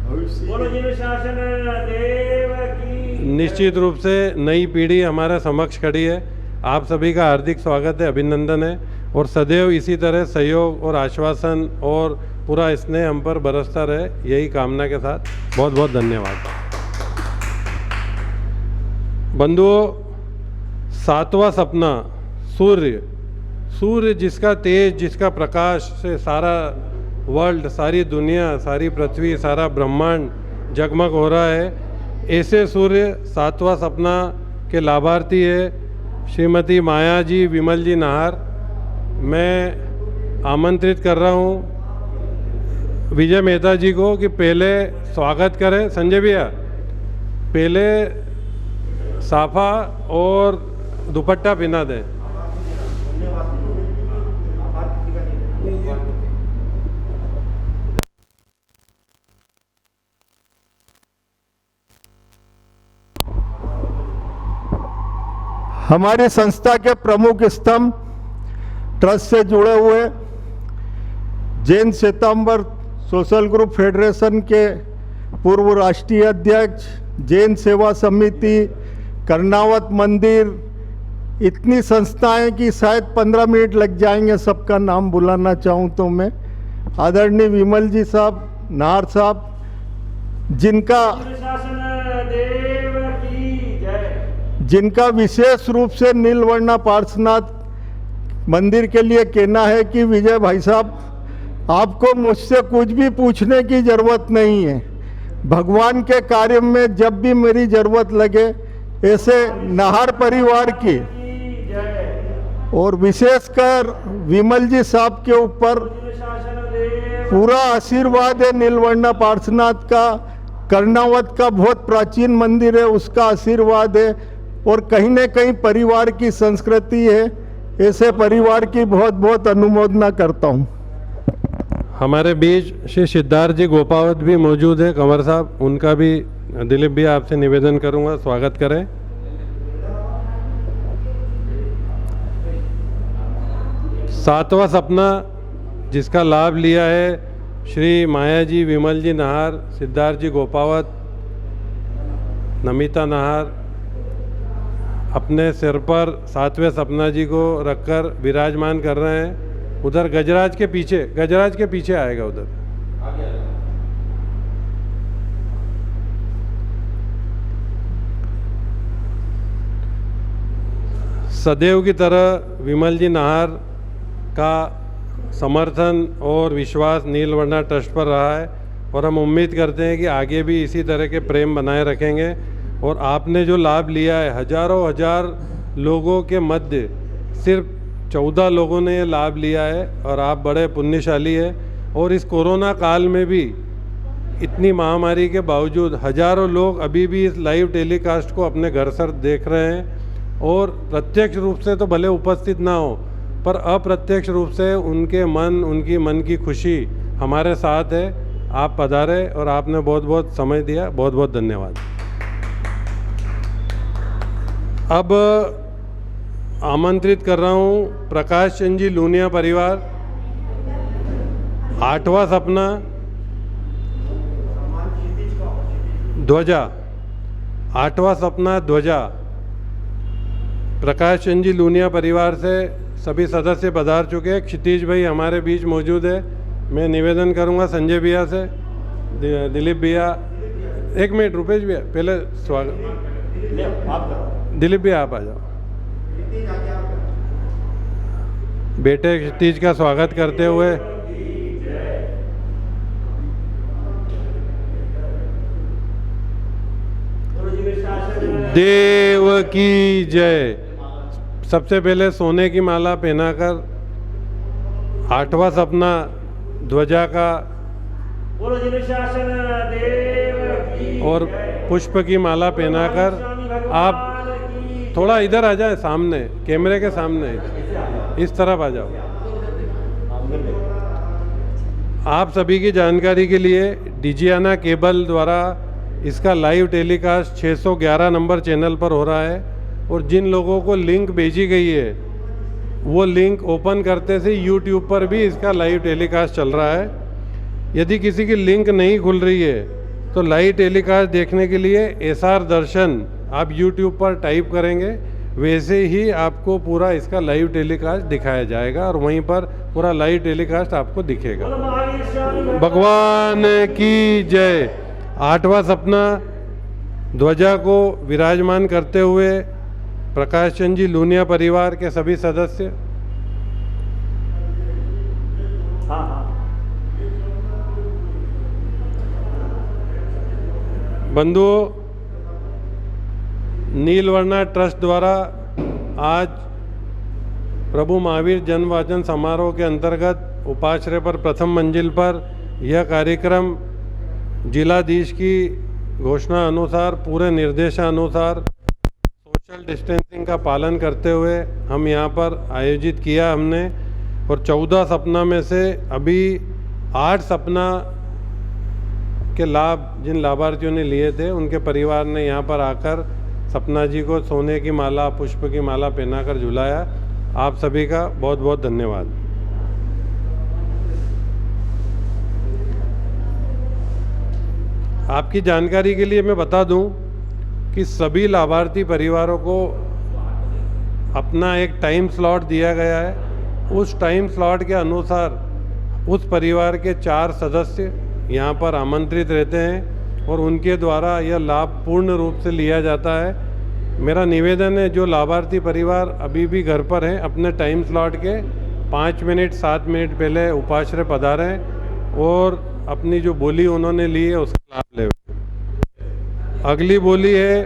बोलो जी में शासन देव की। निश्चित रूप से नई पीढ़ी हमारे समक्ष खड़ी है। आप सभी का हार्दिक स्वागत है, अभिनंदन है, और सदैव इसी तरह सहयोग और आश्वासन और पूरा स्नेह हम पर बरसता रहे, यही कामना के साथ बहुत बहुत धन्यवाद। बंधुओं, सातवां सपना सूर्य, सूर्य जिसका तेज, जिसका प्रकाश से सारा वर्ल्ड, सारी दुनिया, सारी पृथ्वी, सारा ब्रह्मांड जगमग हो रहा है, ऐसे सूर्य सातवां सपना के लाभार्थी है श्रीमती माया जी विमल जी नाहर। मैं आमंत्रित कर रहा हूँ विजय मेहता जी को कि पहले स्वागत करें। संजय भैया, पहले साफा और दुपट्टा पहना दें। हमारी संस्था के प्रमुख स्तंभ ट्रस्ट से जुड़े हुए Jain Shwetambar social group federation के पूर्व राष्ट्रीय अध्यक्ष, जैन सेवा समिति, कर्णावत मंदिर, इतनी संस्थाएं कि शायद 15 मिनट लग जाएंगे सबका नाम बुलाना चाहूँ तो मैं। आदरणीय विमल जी साहब, नाहर साहब, जिनका विशेष रूप से नीलवर्णा पार्श्वनाथ मंदिर के लिए कहना है कि विजय भाई साहब, आपको मुझसे कुछ भी पूछने की ज़रूरत नहीं है। भगवान के कार्य में जब भी मेरी ज़रूरत लगे, ऐसे नाहर परिवार की और विशेषकर विमल जी साहब के ऊपर पूरा आशीर्वाद है। नीलवर्णा पार्श्वनाथ का, कर्णावत का बहुत प्राचीन मंदिर है, उसका आशीर्वाद है, और कहीं न कहीं परिवार की संस्कृति है। ऐसे परिवार की बहुत बहुत अनुमोदना करता हूँ। हमारे बीच श्री सिद्धार्थ जी गोपावत भी मौजूद है, कंवर साहब, उनका भी दिलीप भी आपसे निवेदन करूंगा स्वागत करें। सातवां सपना जिसका लाभ लिया है श्री माया जी विमल जी नाहर, सिद्धार्थ जी गोपावत, नमिता नाहर, अपने सिर पर सातवें सपना जी को रखकर विराजमान कर रहे हैं। उधर गजराज के पीछे आएगा उधर। सदैव की तरह विमल जी नाहर का समर्थन और विश्वास नीलवर्णा ट्रस्ट पर रहा है, और हम उम्मीद करते हैं कि आगे भी इसी तरह के प्रेम बनाए रखेंगे। और आपने जो लाभ लिया है, हजारों हजार लोगों के मध्य सिर्फ 14 लोगों ने ये लाभ लिया है, और आप बड़े पुण्यशाली हैं। और इस कोरोना काल में भी इतनी महामारी के बावजूद हजारों लोग अभी भी इस लाइव टेलीकास्ट को अपने घर से देख रहे हैं, और प्रत्यक्ष रूप से तो भले उपस्थित ना हो, पर अप्रत्यक्ष रूप से उनकी मन की खुशी हमारे साथ है। आप पधारे और आपने बहुत बहुत समय दिया, बहुत बहुत धन्यवाद। अब आमंत्रित कर रहा हूँ प्रकाश चंद जी लूनिया परिवार, आठवां सपना ध्वजा, 8वां सपना ध्वजा, प्रकाश चंद जी लूनिया परिवार से सभी सदस्य पधार चुके हैं। क्षितिज भाई हमारे बीच मौजूद है। मैं निवेदन करूंगा संजय भैया से, दिलीप भैया, एक मिनट रुपेश भैया, पहले स्वागत, दिलीप भैया आप आ जाओ। बेटे क्षितिज का स्वागत करते हुए देव की जय। सबसे पहले सोने की माला पहनाकर 8वां सपना ध्वजा का बोलो जिन्हें शासन देव की और पुष्प की माला पहनाकर आप थोड़ा इधर आ जाए, सामने कैमरे के सामने इस तरफ आ जाओ। आप सभी की जानकारी के लिए डिजियाना केबल द्वारा इसका लाइव टेलीकास्ट 611 नंबर चैनल पर हो रहा है और जिन लोगों को लिंक भेजी गई है वो लिंक ओपन करते से यूट्यूब पर भी इसका लाइव टेलीकास्ट चल रहा है। यदि किसी की लिंक नहीं खुल रही है तो लाइव टेलीकास्ट देखने के लिए SR दर्शन आप यूट्यूब पर टाइप करेंगे, वैसे ही आपको पूरा इसका लाइव टेलीकास्ट दिखाया जाएगा और वहीं पर पूरा लाइव टेलीकास्ट आपको दिखेगा। भगवान की जय। 8वां सपना ध्वजा को विराजमान करते हुए प्रकाश चंद जी लूनिया परिवार के सभी सदस्य। बंधुओं, नीलवर्णा ट्रस्ट द्वारा आज प्रभु महावीर जन्मवाचन समारोह के अंतर्गत उपाश्रय पर प्रथम मंजिल पर यह कार्यक्रम जिलाधीश की घोषणा अनुसार पूरे निर्देशानुसार सोशल डिस्टेंसिंग का पालन करते हुए हम यहाँ पर आयोजित किया हमने। और 14 सपना में से अभी 8 सपना के लाभ जिन लाभार्थियों ने लिए थे उनके परिवार ने यहाँ पर आकर सपना जी को सोने की माला, पुष्प की माला पहनाकर झुलाया। आप सभी का बहुत बहुत धन्यवाद। आपकी जानकारी के लिए मैं बता दूं कि सभी लाभार्थी परिवारों को अपना एक टाइम स्लॉट दिया गया है। उस टाइम स्लॉट के अनुसार उस परिवार के 4 सदस्य यहाँ पर आमंत्रित रहते हैं और उनके द्वारा यह लाभ पूर्ण रूप से लिया जाता है। मेरा निवेदन है, जो लाभार्थी परिवार अभी भी घर पर हैं अपने टाइम स्लॉट के 5 मिनट 7 मिनट पहले उपाश्रय पधारें और अपनी जो बोली उन्होंने ली है उसका लाभ ले। अगली बोली है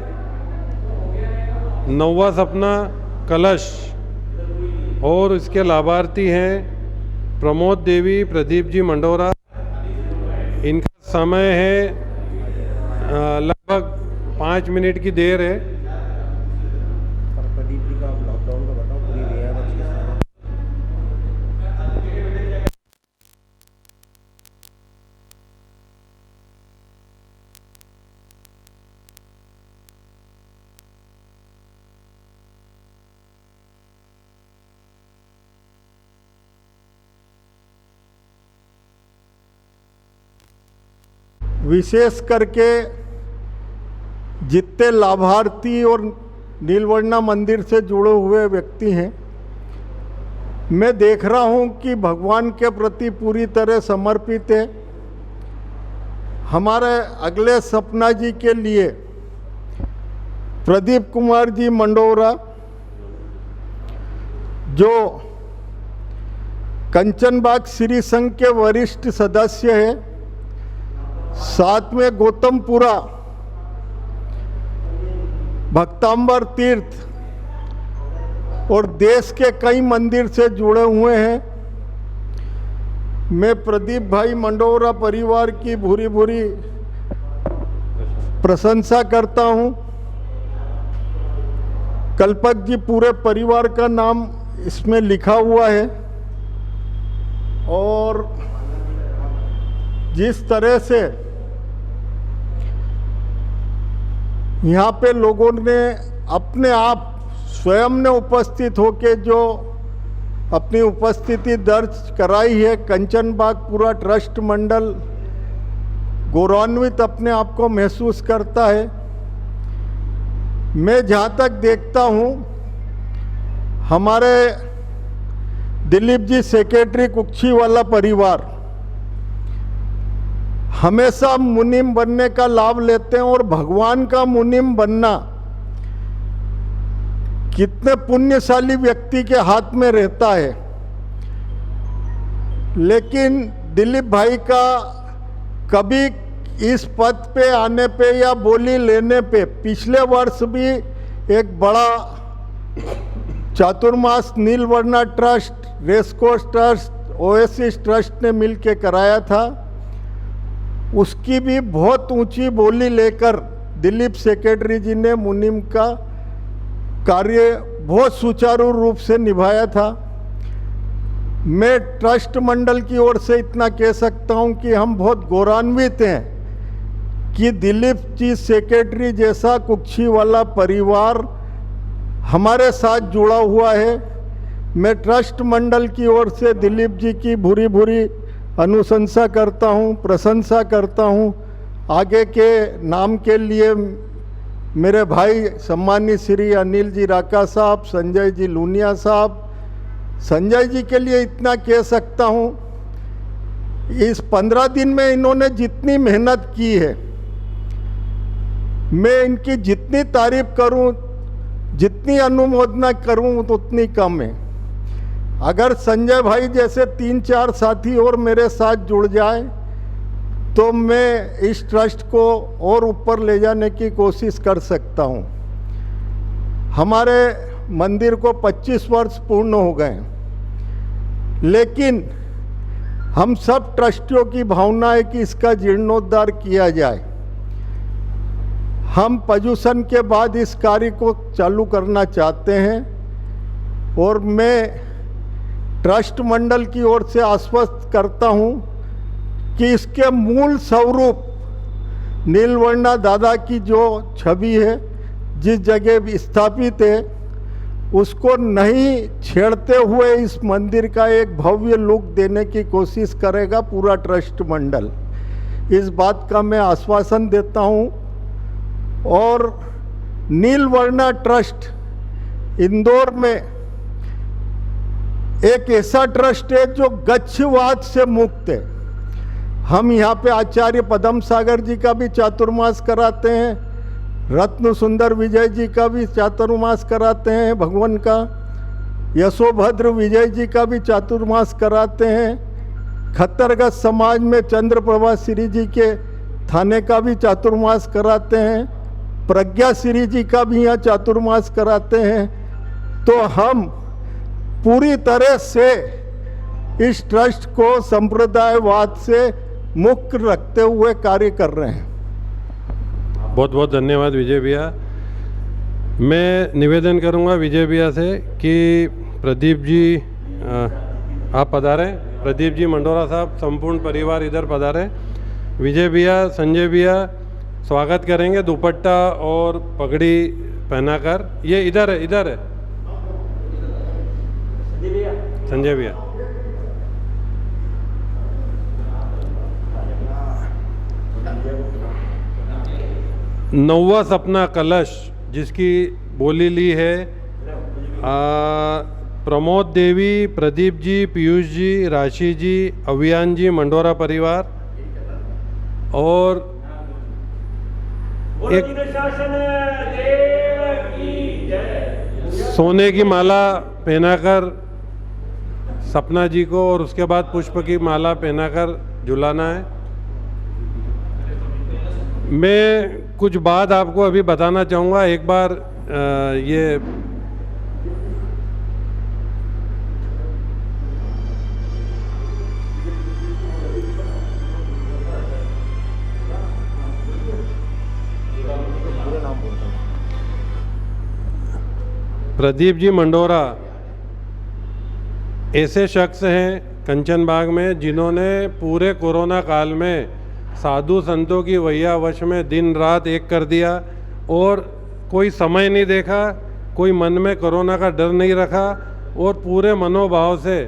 9वां सपना कलश और इसके लाभार्थी हैं प्रमोद देवी, प्रदीप जी मंडोरा। इनका समय है लगभग 5 मिनट की देर है। प्रदीप जी का लॉकडाउन का बताओ, पूरी रियायत के साथ। विशेष करके जितने लाभार्थी और नीलवर्णा मंदिर से जुड़े हुए व्यक्ति हैं, मैं देख रहा हूं कि भगवान के प्रति पूरी तरह समर्पित है। हमारे अगले सपना जी के लिए प्रदीप कुमार जी मंडोरा, जो कंचनबाग श्री संघ के वरिष्ठ सदस्य हैं, साथ में गौतमपुरा भक्तांबर तीर्थ और देश के कई मंदिर से जुड़े हुए हैं। मैं प्रदीप भाई मंडोरा परिवार की भूरी भूरी प्रशंसा करता हूं। कल्पक जी पूरे परिवार का नाम इसमें लिखा हुआ है और जिस तरह से यहाँ पे लोगों ने अपने आप स्वयं ने उपस्थित होकर जो अपनी उपस्थिति दर्ज कराई है, कंचनबाग पूरा ट्रस्ट मंडल, गौरवान्वित अपने आप को महसूस करता है। मैं जहाँ तक देखता हूँ, हमारे दिलीप जी सेक्रेटरी कुक्षी वाला परिवार हमेशा मुनीम बनने का लाभ लेते हैं, और भगवान का मुनीम बनना कितने पुण्यशाली व्यक्ति के हाथ में रहता है। लेकिन दिलीप भाई का कभी इस पद पे आने पे या बोली लेने पे, पिछले वर्ष भी एक बड़ा Chaturmas Neelvarna trust, racecourse trust, oasis trust ने मिलके कराया था। उसकी भी बहुत ऊंची बोली लेकर दिलीप सेक्रेटरी जी ने मुनीम का कार्य बहुत सुचारू रूप से निभाया था। मैं ट्रस्ट मंडल की ओर से इतना कह सकता हूं कि हम बहुत गौरवान्वित हैं कि दिलीप जी सेक्रेटरी जैसा कुक्षी वाला परिवार हमारे साथ जुड़ा हुआ है। मैं ट्रस्ट मंडल की ओर से दिलीप जी की भूरी भूरी अनुशंसा करता हूं, प्रशंसा करता हूं। आगे के नाम के लिए मेरे भाई सम्मानित श्री अनिल जी राका साहब, संजय जी लूनिया साहब, संजय जी के लिए इतना कह सकता हूं, इस 15 दिन में इन्होंने जितनी मेहनत की है, मैं इनकी जितनी तारीफ करूं, जितनी अनुमोदना करूं उतनी कम है। अगर संजय भाई जैसे 3-4 साथी और मेरे साथ जुड़ जाए तो मैं इस ट्रस्ट को और ऊपर ले जाने की कोशिश कर सकता हूं। हमारे मंदिर को 25 वर्ष पूर्ण हो गए, लेकिन हम सब ट्रस्टियों की भावना है कि इसका जीर्णोद्धार किया जाए। हम पजूसन के बाद इस कार्य को चालू करना चाहते हैं, और मैं ट्रस्ट मंडल की ओर से आश्वस्त करता हूं कि इसके मूल स्वरूप नीलवर्णा दादा की जो छवि है, जिस जगह स्थापित है, उसको नहीं छेड़ते हुए इस मंदिर का एक भव्य लुक देने की कोशिश करेगा पूरा ट्रस्ट मंडल। इस बात का मैं आश्वासन देता हूं। और नीलवर्णा ट्रस्ट इंदौर में एक ऐसा ट्रस्ट है जो गच्छवाद से मुक्त है। हम यहाँ पे आचार्य पदम सागर जी का भी चातुर्मास कराते हैं, रत्न सुंदर विजय जी का भी चातुर्मास कराते हैं भगवान का, यशोभद्र विजय जी का भी चातुर्मास कराते हैं। खत्तरगत समाज में चंद्रप्रभा श्री जी के थाने का भी चातुर्मास कराते हैं, प्रज्ञा श्री जी का भी यहाँ चातुर्मास कराते हैं। तो हम पूरी तरह से इस ट्रस्ट को संप्रदायवाद से मुक्त रखते हुए कार्य कर रहे हैं। बहुत बहुत धन्यवाद विजय भैया। मैं निवेदन करूंगा विजय भैया से कि प्रदीप जी आप पधारें। प्रदीप जी मंडोरा साहब, संपूर्ण परिवार इधर पधारें। विजय भैया, संजय भैया स्वागत करेंगे दुपट्टा और पगड़ी पहनाकर। ये इधर है, इधर है संजय भैया। नौवा सपना कलश जिसकी बोली ली है प्रमोद देवी, प्रदीप जी, पीयूष जी, राशि जी, अभियान जी, मंडोरा परिवार, और एक सोने की माला पहनाकर सपना जी को, और उसके बाद पुष्प की माला पहनाकर झुलाना है। मैं कुछ बात आपको अभी बताना चाहूँगा। एक बार ये प्रदीप जी मंडोरा ऐसे शख्स हैं कंचन बाग में जिन्होंने पूरे कोरोना काल में साधु संतों की वैयावश में दिन रात एक कर दिया, और कोई समय नहीं देखा, कोई मन में कोरोना का डर नहीं रखा, और पूरे मनोभाव से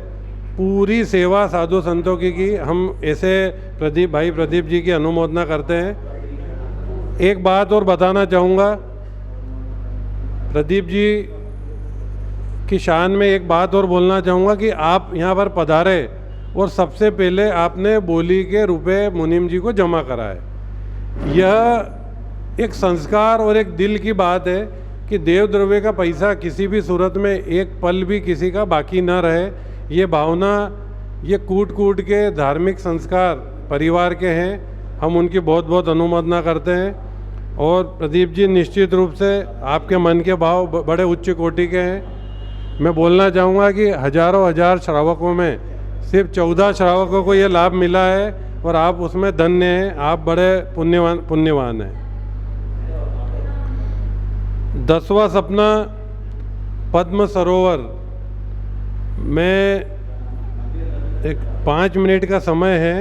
पूरी सेवा साधु संतों की हम ऐसे प्रदीप जी की अनुमोदना करते हैं। एक बात और बताना चाहूँगा, प्रदीप जी की शान में एक बात और बोलना चाहूँगा कि आप यहाँ पर पधारे और सबसे पहले आपने बोली के रुपए मुनीम जी को जमा कराए। यह एक संस्कार और एक दिल की बात है कि देव द्रव्य का पैसा किसी भी सूरत में एक पल भी किसी का बाकी ना रहे। ये भावना, ये कूट के धार्मिक संस्कार परिवार के हैं। हम उनकी बहुत बहुत अनुमोदना करते हैं। और प्रदीप जी निश्चित रूप से आपके मन के भाव बड़े उच्च कोटि के हैं। मैं बोलना चाहूँगा कि हजारों हजार श्रावकों में सिर्फ 14 श्रावकों को ये लाभ मिला है और आप उसमें धन्य हैं। आप बड़े पुण्यवान हैं। 10वां सपना पद्म सरोवर में 5 मिनट का समय है।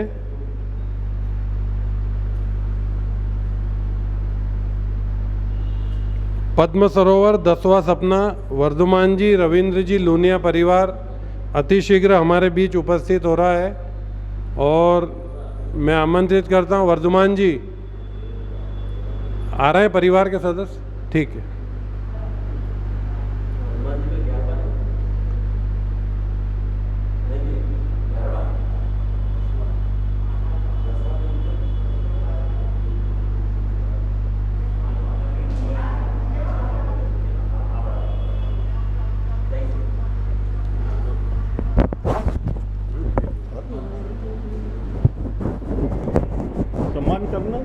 पद्म सरोवर 10वां सपना वर्धमान जी, रविंद्र जी, लूनिया परिवार अतिशीघ्र हमारे बीच उपस्थित हो रहा है और मैं आमंत्रित करता हूं। वर्धमान जी आ रहे हैं परिवार के सदस्य? ठीक है। सम्मान करना।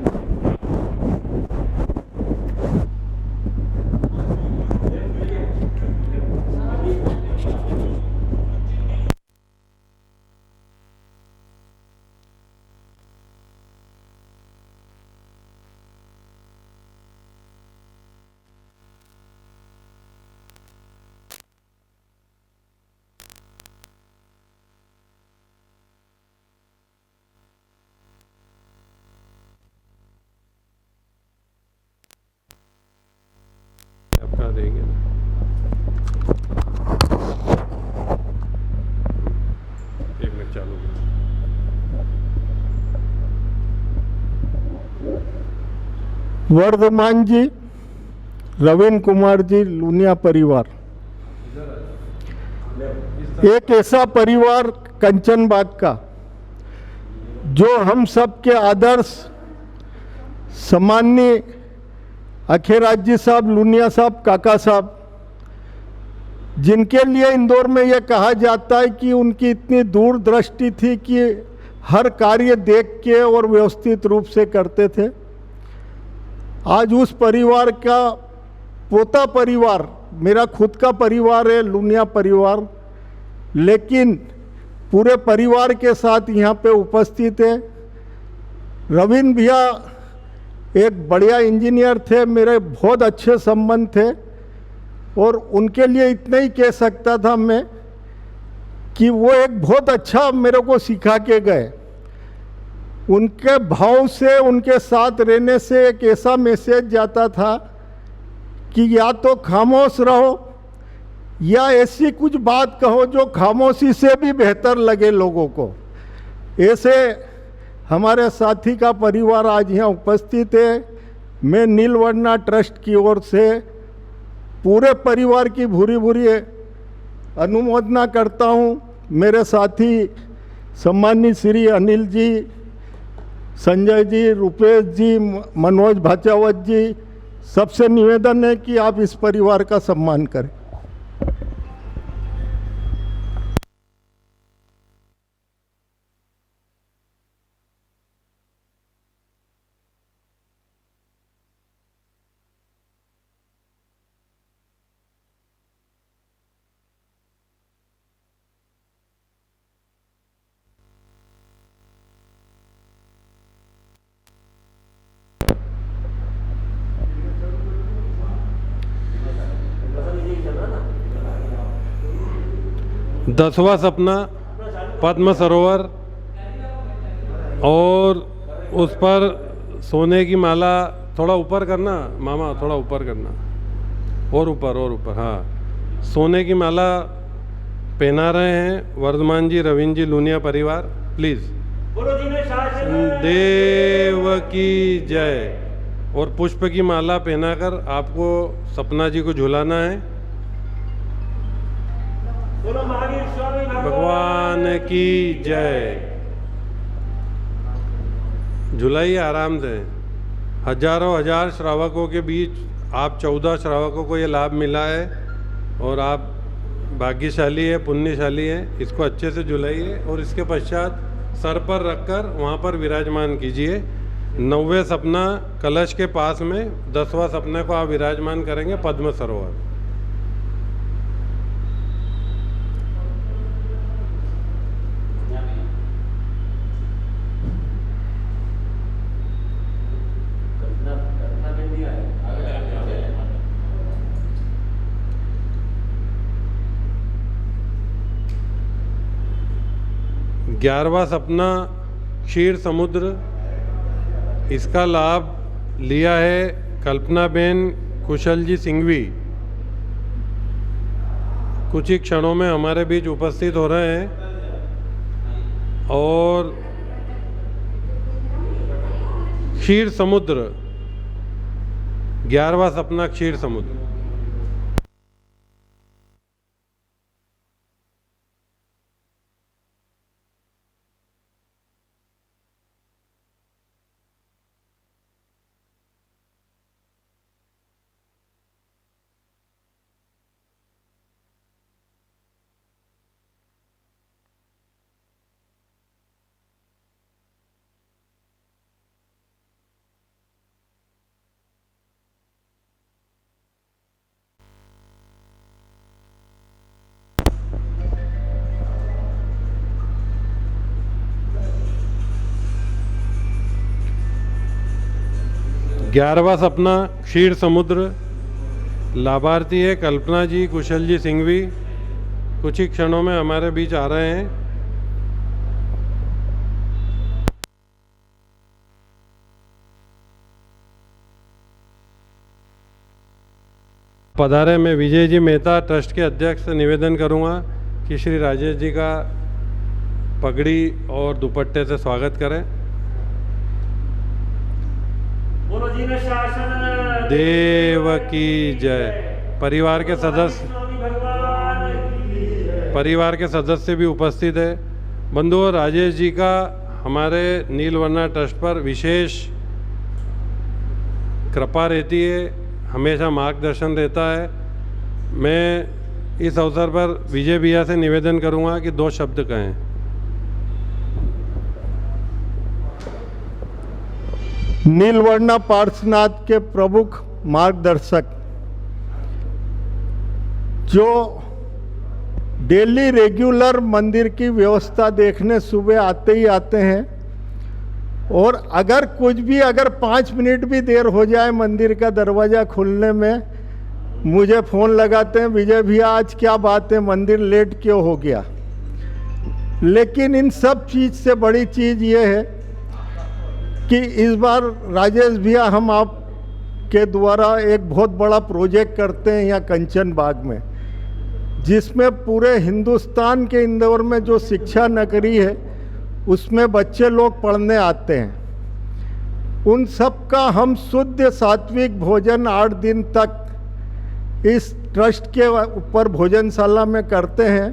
अपना देंगे ना। एक मिनट चालू करो। वर्धमान जी, रविंद्र कुमार जी, लूनिया परिवार एक ऐसा परिवार कंचन बाग का जो हम सब के आदर्श सम्माननीय अखिराज जी साहब, लूनिया साहब, काका साहब, जिनके लिए इंदौर में यह कहा जाता है कि उनकी इतनी दूरदृष्टि थी कि हर कार्य देख के और व्यवस्थित रूप से करते थे। आज उस परिवार का पोता परिवार, मेरा खुद का परिवार है लूनिया परिवार, लेकिन पूरे परिवार के साथ यहाँ पे उपस्थित है। रविंद्र भैया एक बढ़िया इंजीनियर थे, मेरे बहुत अच्छे संबंध थे और उनके लिए इतना ही कह सकता था मैं कि वो एक बहुत अच्छा मेरे को सिखा के गए। उनके भाव से, उनके साथ रहने से एक ऐसा मैसेज जाता था कि या तो खामोश रहो या ऐसी कुछ बात कहो जो खामोशी से भी बेहतर लगे लोगों को। ऐसे हमारे साथी का परिवार आज यहाँ उपस्थित है। मैं नीलवर्णा ट्रस्ट की ओर से पूरे परिवार की भूरी भूरी अनुमोदना करता हूँ। मेरे साथी सम्मानित श्री अनिल जी, संजय जी, रुपेश जी, मनोज भाचावत जी, सबसे निवेदन है कि आप इस परिवार का सम्मान करें। दसवां सपना पद्म सरोवर और उस पर सोने की माला, थोड़ा ऊपर करना मामा, थोड़ा ऊपर करना, और ऊपर, हाँ, सोने की माला पहना रहे हैं वर्धमान जी, रविंद्र जी, लूनिया परिवार, प्लीज़। बोलो जिन्हें शासन देव की जय। और पुष्प की माला पहनाकर आपको सपना जी को झुलाना है। बोलो महावीर स्वामी भगवान की जय। झुलाइए आराम से। हजारों हजार श्रावकों के बीच आप 14 श्रावकों को ये लाभ मिला है और आप भाग्यशाली है, पुण्यशाली है। इसको अच्छे से झुलाइए और इसके पश्चात सर पर रखकर वहाँ पर विराजमान कीजिए। 9वें सपना कलश के पास में, 10वां सपने को आप विराजमान करेंगे पद्म सरोवर। ग्यारहवां सपना क्षीर समुद्र। इसका लाभ लिया है कल्पनाबेन कुशल जी सिंघवी। कुछ ही क्षणों में हमारे बीच उपस्थित हो रहे हैं। और क्षीर समुद्र, 11वां सपना क्षीर समुद्र। ग्यारहवां सपना क्षीर समुद्र। लाभार्थी है कल्पना जी कुशल जी सिंघवी। कुछ ही क्षणों में हमारे बीच आ रहे हैं। पधारे। मैं विजय जी मेहता ट्रस्ट के अध्यक्ष से निवेदन करूंगा कि श्री राजेश जी का पगड़ी और दुपट्टे से स्वागत करें। बोलो जिन्हें शासन देव की जय। परिवार के सदस्य भी उपस्थित है। बंधुओं, राजेश जी का हमारे नीलवर्णा ट्रस्ट पर विशेष कृपा रहती है, हमेशा मार्गदर्शन रहता है। मैं इस अवसर पर विजय भैया से निवेदन करूंगा कि 2 शब्द कहें। नीलवर्णा पार्श्वनाथ के प्रमुख मार्गदर्शक जो डेली रेगुलर मंदिर की व्यवस्था देखने सुबह आते ही आते हैं, और अगर 5 मिनट भी देर हो जाए मंदिर का दरवाज़ा खुलने में, मुझे फ़ोन लगाते हैं, विजय भैया आज क्या बात है, मंदिर लेट क्यों हो गया। लेकिन इन सब चीज़ से बड़ी चीज़ ये है कि इस बार राजेश भैया हम आपके द्वारा एक बहुत बड़ा प्रोजेक्ट करते हैं यहाँ कंचन बाग में, जिसमें पूरे हिंदुस्तान के इंदौर में जो शिक्षा नगरी है उसमें बच्चे लोग पढ़ने आते हैं। उन सब का हम शुद्ध सात्विक भोजन 8 दिन तक इस ट्रस्ट के ऊपर भोजनशाला में करते हैं।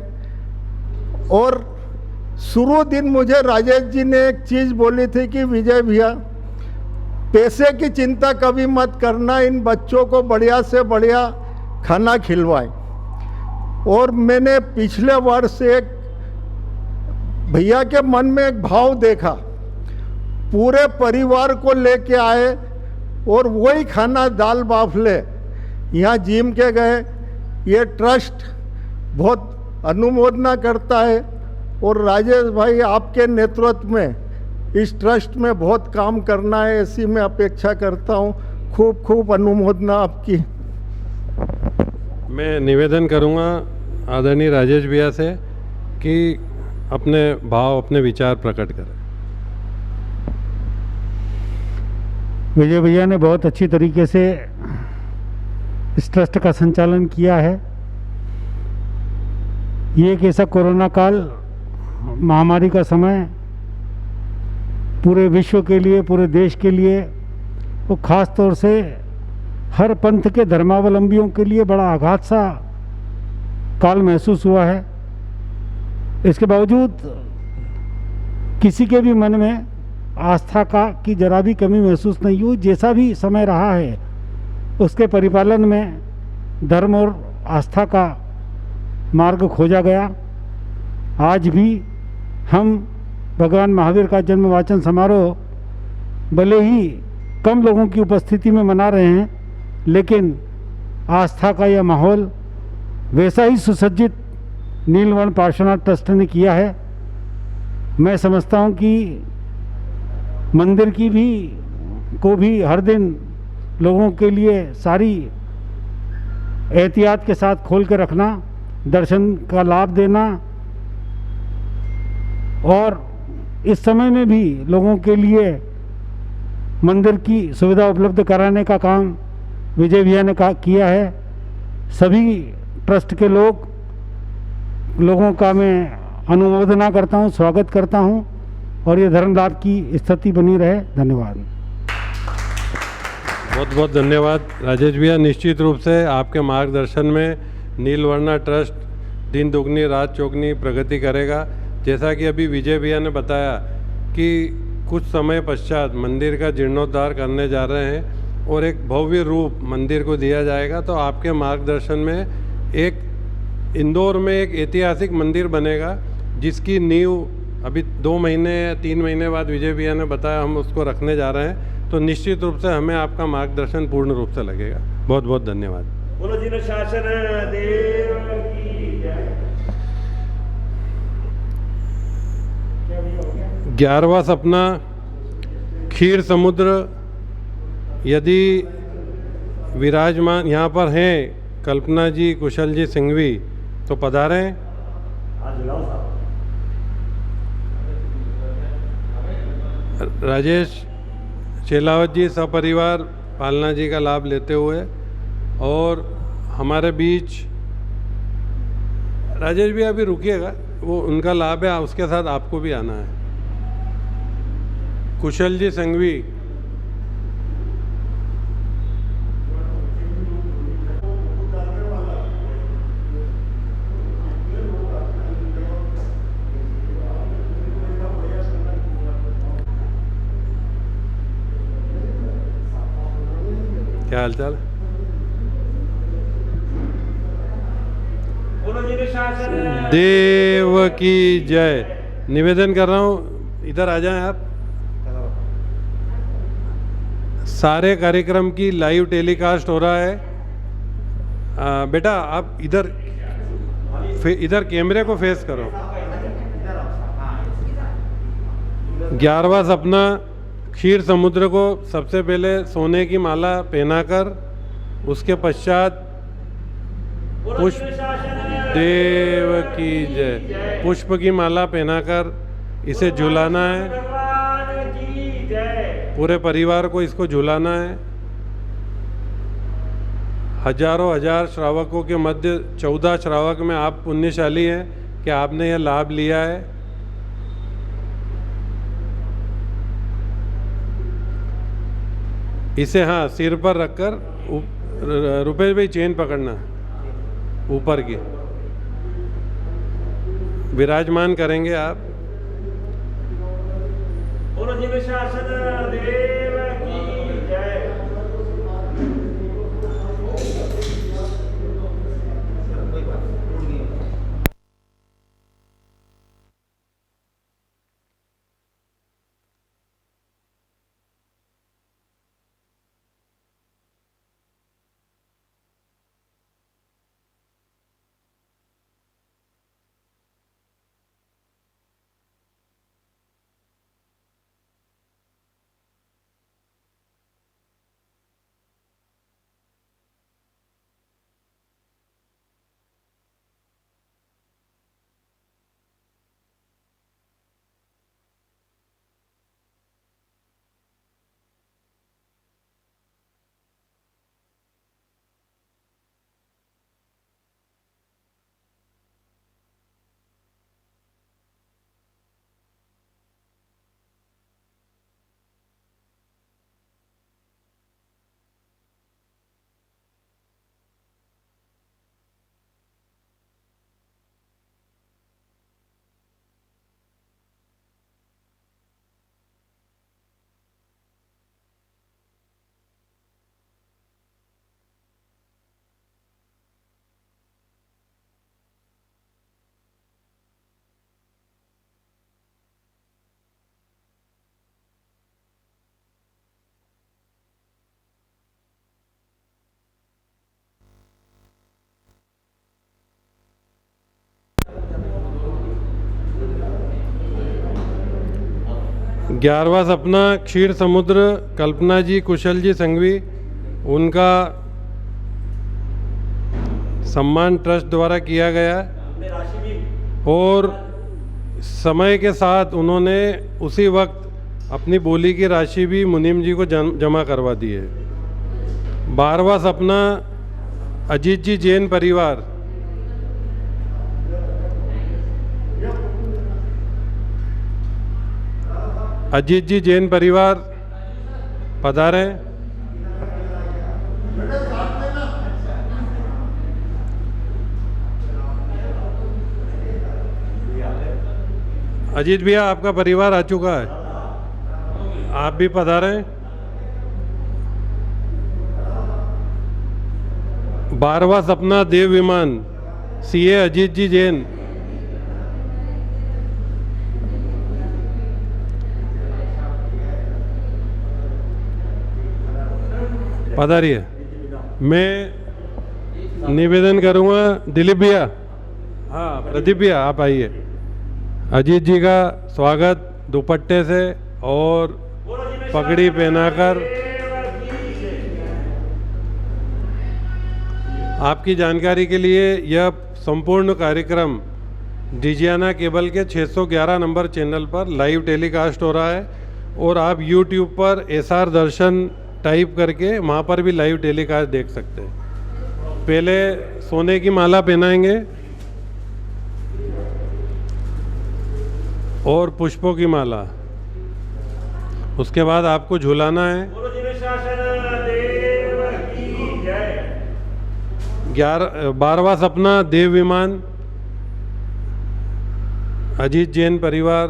और शुरू दिन मुझे राजेश जी ने एक चीज़ बोली थी कि विजय भैया पैसे की चिंता कभी मत करना, इन बच्चों को बढ़िया से बढ़िया खाना खिलवाएं। और मैंने पिछले वर्ष एक भैया के मन में एक भाव देखा, पूरे परिवार को लेके आए और वही खाना दाल बाफले यहाँ जिम के गए। ये ट्रस्ट बहुत अनुमोदना करता है और राजेश भाई आपके नेतृत्व में इस ट्रस्ट में बहुत काम करना है, ऐसी मैं अपेक्षा करता हूँ। खूब खूब अनुमोदना आपकी। मैं निवेदन करूँगा आदरणीय राजेश भैया से कि अपने भाव, अपने विचार प्रकट करें। विजय भैया ने बहुत अच्छी तरीके से इस ट्रस्ट का संचालन किया है। ये एक ऐसा कोरोना काल, महामारी का समय पूरे विश्व के लिए, पूरे देश के लिए, वो ख़ास तौर से हर पंथ के धर्मावलंबियों के लिए बड़ा आघात सा काल महसूस हुआ है। इसके बावजूद किसी के भी मन में आस्था की जरा भी कमी महसूस नहीं हुई। जैसा भी समय रहा है उसके परिपालन में धर्म और आस्था का मार्ग खोजा गया। आज भी हम भगवान महावीर का जन्म वाचन समारोह भले ही कम लोगों की उपस्थिति में मना रहे हैं, लेकिन आस्था का यह माहौल वैसा ही सुसज्जित नीलवर्ण पार्श्वनाथ ट्रस्ट ने किया है। मैं समझता हूँ कि मंदिर को भी हर दिन लोगों के लिए सारी एहतियात के साथ खोल के रखना, दर्शन का लाभ देना और इस समय में भी लोगों के लिए मंदिर की सुविधा उपलब्ध कराने का काम विजय भैया ने किया है। सभी ट्रस्ट के लोगों का मैं अनुमोदना करता हूं, स्वागत करता हूं और ये धर्म लाभ की स्थिति बनी रहे। धन्यवाद। बहुत बहुत धन्यवाद राजेश भैया। निश्चित रूप से आपके मार्गदर्शन में नीलवर्णा ट्रस्ट दिन दुगनी रात चौगनी प्रगति करेगा। जैसा कि अभी विजय भैया ने बताया कि कुछ समय पश्चात मंदिर का जीर्णोद्धार करने जा रहे हैं और एक भव्य रूप मंदिर को दिया जाएगा। तो आपके मार्गदर्शन में एक इंदौर में एक ऐतिहासिक मंदिर बनेगा, जिसकी नींव अभी 2 महीने 3 महीने बाद विजय भैया ने बताया हम उसको रखने जा रहे हैं। तो निश्चित रूप से हमें आपका मार्गदर्शन पूर्ण रूप से लगेगा। बहुत बहुत धन्यवाद। बोलो जिन शासन देव की जय। 11वां सपना क्षीर समुद्र यदि विराजमान यहाँ पर हैं कल्पना जी, कुशल जी सिंघवी, तो पधारें। राजेश चेलावत जी सपरिवार पालना जी का लाभ लेते हुए, और हमारे बीच राजेश भी अभी रुकिएगा, वो उनका लाभ है, उसके साथ आपको भी आना है। कुशल जी संघवी, क्या हालचाल? देव की जय। निवेदन कर रहा हूँ, इधर आ जाएं आप। सारे कार्यक्रम की लाइव टेलीकास्ट हो रहा है। बेटा आप इधर कैमरे को फेस करो। 11वां सपना क्षीर समुद्र को सबसे पहले सोने की माला पहनाकर, उसके पश्चात पुष्प देव की जय, पुष्प की माला पहनाकर इसे झुलाना है। पूरे परिवार को इसको झुलाना है। हजारों हजार श्रावकों के मध्य 14 श्रावक में आप पुण्यशाली हैं कि आपने यह लाभ लिया है। इसे हाँ सिर पर रखकर रुपए भाई चेन पकड़ना ऊपर की विराजमान करेंगे आप। शासन देव की जय। 11वां सपना क्षीर समुद्र कल्पना जी कुशल जी संघवी, उनका सम्मान ट्रस्ट द्वारा किया गया और समय के साथ उन्होंने उसी वक्त अपनी बोली की राशि भी मुनीम जी को जमा करवा दी है। 12वां सपना अजीत जी जैन परिवार, अजीत जी जैन परिवार पधारे। अजीत भैया आपका परिवार आ चुका है, आप भी पधारे। 12वां सपना देव विमान सीए अजीत जी जैन, पधारिए। मैं निवेदन करूंगा दिलीप भैया, हाँ प्रदीप भैया आप आइए। अजीत जी का स्वागत दुपट्टे से और पगड़ी पहनाकर। आपकी जानकारी के लिए यह संपूर्ण कार्यक्रम डिजियाना केबल के 611 नंबर चैनल पर लाइव टेलीकास्ट हो रहा है और आप YouTube पर SR दर्शन टाइप करके वहाँ पर भी लाइव टेलीकास्ट देख सकते हैं। पहले सोने की माला पहनाएंगे और पुष्पों की माला, उसके बाद आपको झुलाना है। 12वां सपना देव विमान अजीत जैन परिवार,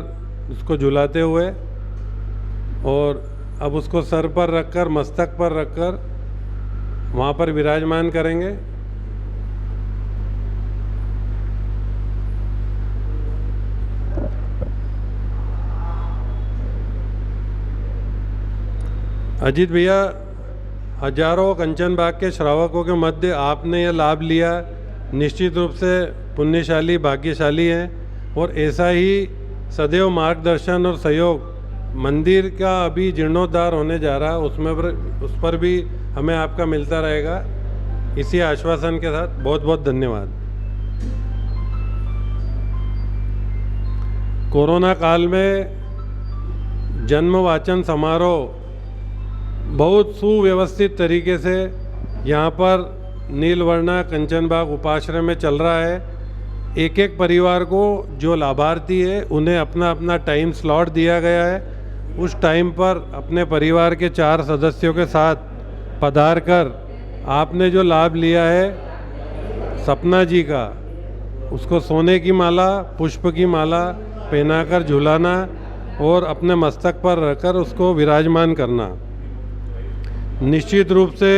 उसको झुलाते हुए और अब उसको सर पर रखकर मस्तक पर रखकर वहाँ पर विराजमान करेंगे। अजीत भैया, हजारों कंचन बाग के श्रावकों के मध्य आपने यह लाभ लिया, निश्चित रूप से पुण्यशाली भाग्यशाली हैं और ऐसा ही सदैव मार्गदर्शन और सहयोग मंदिर का अभी जीर्णोद्धार होने जा रहा है उस पर भी हमें आपका मिलता रहेगा। इसी आश्वासन के साथ बहुत बहुत धन्यवाद। कोरोना काल में जन्म वाचन समारोह बहुत सुव्यवस्थित तरीके से यहाँ पर नीलवर्णा कंचनबाग उपाश्रय में चल रहा है। एक एक परिवार को जो लाभार्थी है उन्हें अपना अपना टाइम स्लॉट दिया गया है। उस टाइम पर अपने परिवार के 4 सदस्यों के साथ पधार कर आपने जो लाभ लिया है सपना जी का, उसको सोने की माला पुष्प की माला पहनाकर झुलाना और अपने मस्तक पर रखकर उसको विराजमान करना। निश्चित रूप से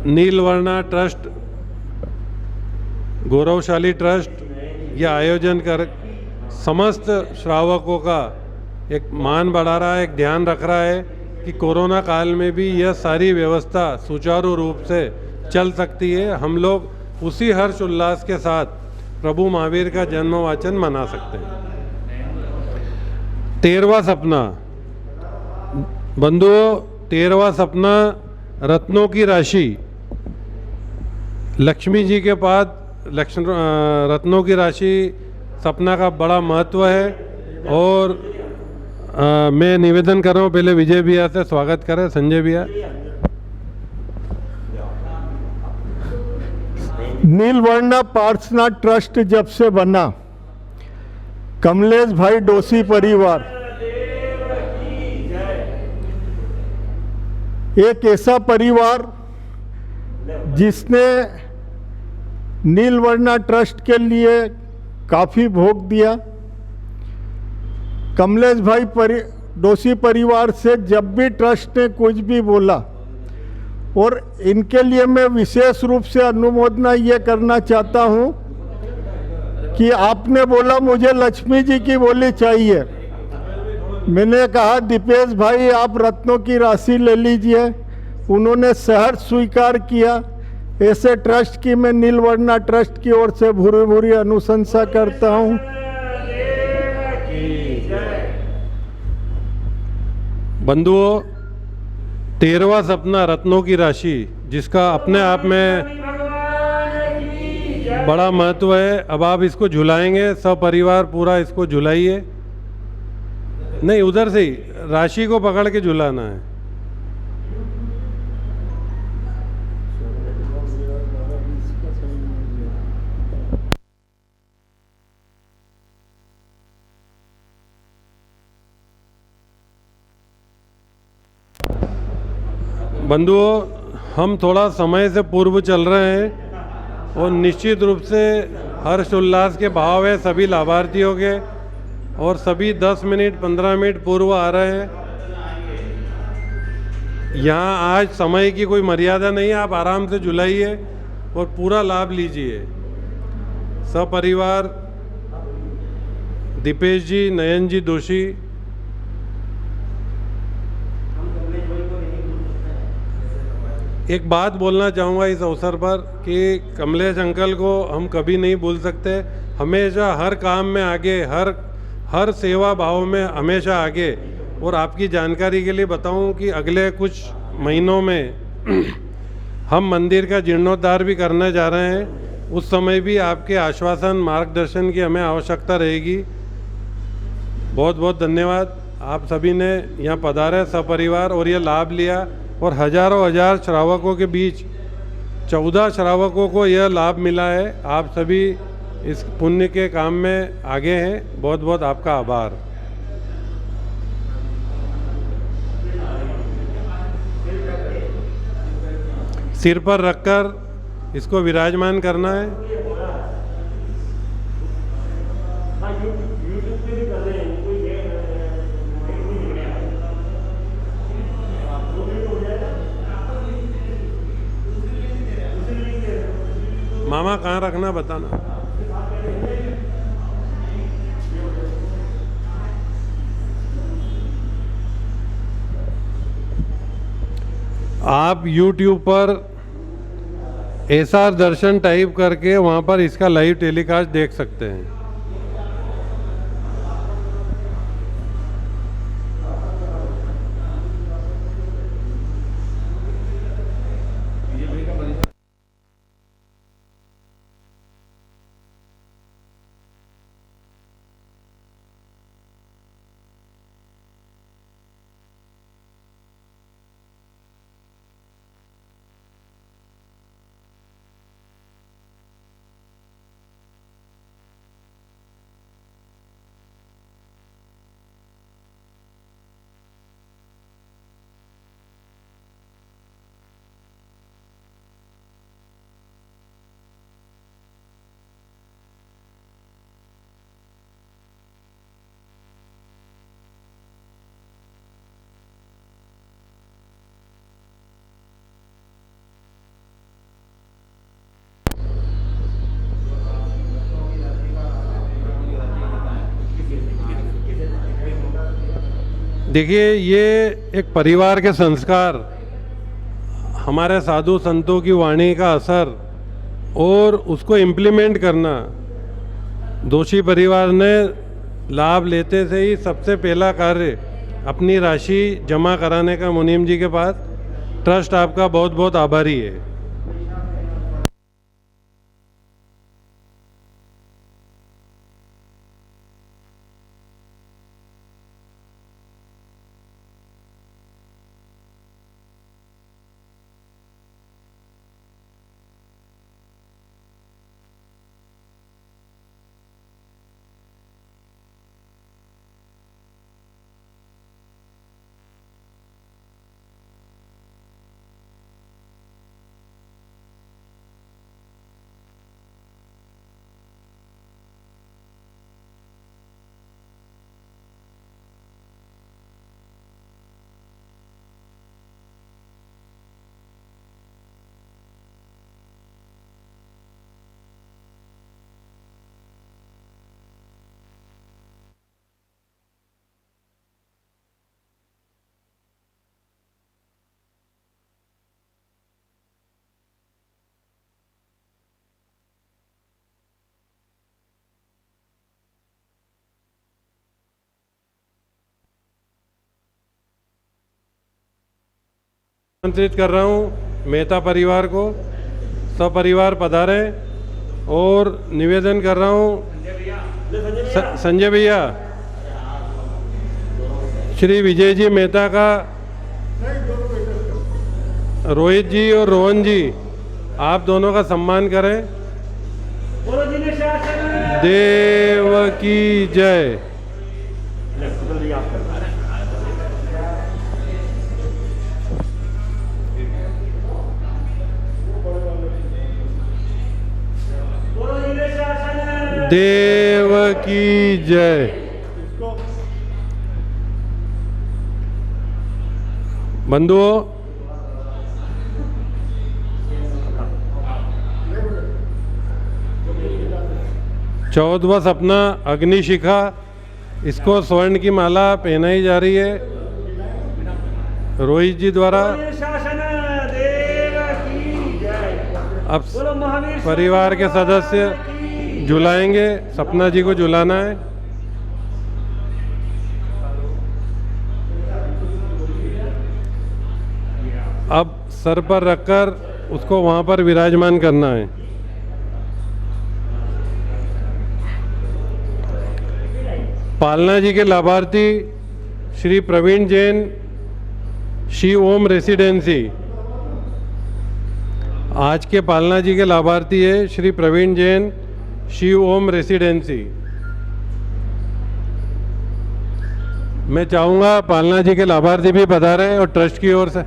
नीलवर्णा ट्रस्ट, गौरवशाली ट्रस्ट यह आयोजन कर समस्त श्रावकों का एक मान बढ़ा रहा है, एक ध्यान रख रहा है कि कोरोना काल में भी यह सारी व्यवस्था सुचारू रूप से चल सकती है। हम लोग उसी हर्ष उल्लास के साथ प्रभु महावीर का जन्म वाचन मना सकते हैं। 13वां सपना बंधुओं, 13वां सपना रत्नों की राशि। लक्ष्मी जी के बाद रत्नों की राशि सपना का बड़ा महत्व है और मैं निवेदन कर रहा हूँ पहले विजय भैया से स्वागत करें। संजय भैया। नीलवर्णा पार्श्वनाथ ट्रस्ट जब से बना, कमलेश भाई डोसी परिवार एक ऐसा परिवार जिसने नीलवर्णा ट्रस्ट के लिए काफ़ी भोग दिया। कमलेश भाई डोसी परिवार से जब भी ट्रस्ट ने कुछ भी बोला, और इनके लिए मैं विशेष रूप से अनुमोदना ये करना चाहता हूँ कि आपने बोला मुझे लक्ष्मी जी की बोली चाहिए, मैंने कहा दीपेश भाई आप रत्नों की राशि ले लीजिए, उन्होंने सहर्ष स्वीकार किया। ऐसे ट्रस्ट की मैं नीलवर्णा ट्रस्ट की ओर से भूरी भूरी अनुशंसा करता हूँ। बंधुओं, 13वां सपना रत्नों की राशि, जिसका अपने आप में भगवान की जय। बड़ा महत्व है। अब आप इसको झुलाएंगे, सब परिवार पूरा इसको झुलाइए। नहीं, उधर से ही राशि को पकड़ के झुलाना है। बंधुओं, हम थोड़ा समय से पूर्व चल रहे हैं और निश्चित रूप से हर्ष उल्लास के भाव है सभी लाभार्थियों के, और सभी 10 मिनट 15 मिनट पूर्व आ रहे हैं। यहाँ आज समय की कोई मर्यादा नहीं है, आप आराम से झुलाइए और पूरा लाभ लीजिए। सपरिवार दीपेश जी, नयन जी दोषी, एक बात बोलना चाहूँगा इस अवसर पर कि कमलेश अंकल को हम कभी नहीं भूल सकते। हमेशा हर काम में आगे, हर सेवा भाव में हमेशा आगे। और आपकी जानकारी के लिए बताऊं कि अगले कुछ महीनों में हम मंदिर का जीर्णोद्धार भी करने जा रहे हैं। उस समय भी आपके आश्वासन, मार्गदर्शन की हमें आवश्यकता रहेगी। बहुत बहुत धन्यवाद, आप सभी ने यहाँ पधारे सपरिवार और ये लाभ लिया। और हजारों हजार श्रावकों के बीच 14 श्रावकों को यह लाभ मिला है। आप सभी इस पुण्य के काम में आगे हैं। बहुत बहुत आपका आभार। सिर पर रखकर इसको विराजमान करना है। मामा कहाँ रखना बताना। आप YouTube पर एसआर दर्शन टाइप करके वहाँ पर इसका लाइव टेलीकास्ट देख सकते हैं। देखिए, ये एक परिवार के संस्कार, हमारे साधु संतों की वाणी का असर और उसको इम्प्लीमेंट करना। दोषी परिवार ने लाभ लेते से ही सबसे पहला कार्य अपनी राशि जमा कराने का मुनीम जी के पास। ट्रस्ट आपका बहुत बहुत आभारी है। आमंत्रित कर रहा हूँ मेहता परिवार को, सपरिवार पधारें और निवेदन कर रहा हूँ संजय भैया, श्री विजय जी मेहता का, रोहित जी और रोहन जी, आप दोनों का सम्मान करें। बोलो जिन्हें शासन देव की जय। बोलो जिन्हें शासन देव की जय। बंधुओं, चौदहवां सपना अग्निशिखा, इसको स्वर्ण की माला पहनाई जा रही है रोहित जी द्वारा। शासन देव की जय। अब बोलो महावीर परिवार के सदस्य झुलाएंगे, सपना जी को झुलाना है। अब सर पर रखकर उसको वहां पर विराजमान करना है। पालना जी के लाभार्थी श्री प्रवीण जैन, श्री ओम रेसिडेंसी। आज के पालना जी के लाभार्थी है श्री प्रवीण जैन, श्री ओम रेसिडेंसी। मैं चाहूँगा पालना जी के लाभार्थी भी पधारें और ट्रस्ट की ओर से।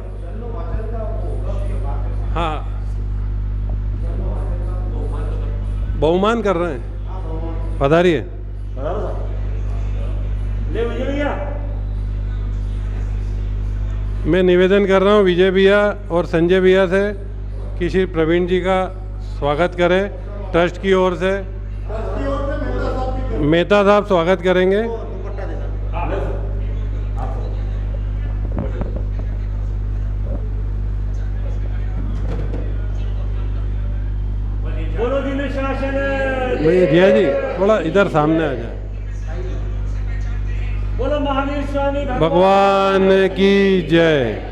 हाँ, बहुमान कर रहे हैं, पधारिए। ले विजय भैया। मैं निवेदन कर रहा हूँ विजय भैया और संजय भैया से कि श्री प्रवीण जी का स्वागत करें ट्रस्ट की ओर से। मेहता साहब स्वागत करेंगे। बोलो जिन्हें शासन भैया जी थोड़ा इधर सामने आ जाए। बोलो महावीर स्वामी भगवान की जय।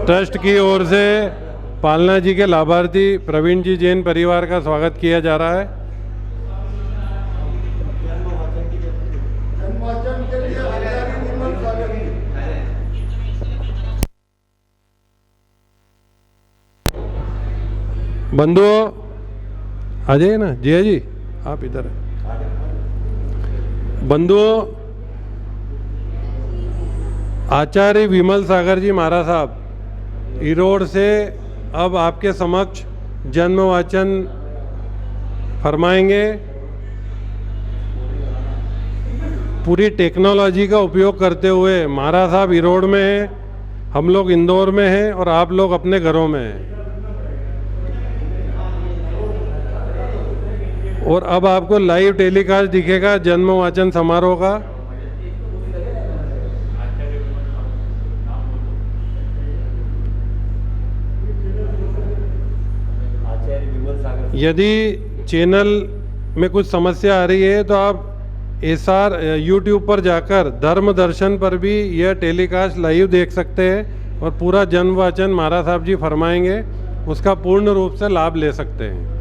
ट्रस्ट की ओर से पालना जी के लाभार्थी प्रवीण जी जैन परिवार का स्वागत किया जा रहा है। बंधुओं आ जाइए ना, जय जी आप इधर हैं। बंधुओं, आचार्य विमल सागर जी महाराज साहब ईरोड से अब आपके समक्ष जन्म वाचन फरमाएंगे। पूरी टेक्नोलॉजी का उपयोग करते हुए महाराज साहब ईरोड में हैं, हम लोग इंदौर में हैं और आप लोग अपने घरों में हैं। और अब आपको लाइव टेलीकास्ट दिखेगा जन्म वाचन समारोह का। यदि चैनल में कुछ समस्या आ रही है तो आप SR YouTube पर जाकर धर्म दर्शन पर भी यह टेलीकास्ट लाइव देख सकते हैं और पूरा जन्म वाचन महाराज साहब जी फरमाएंगे, उसका पूर्ण रूप से लाभ ले सकते हैं।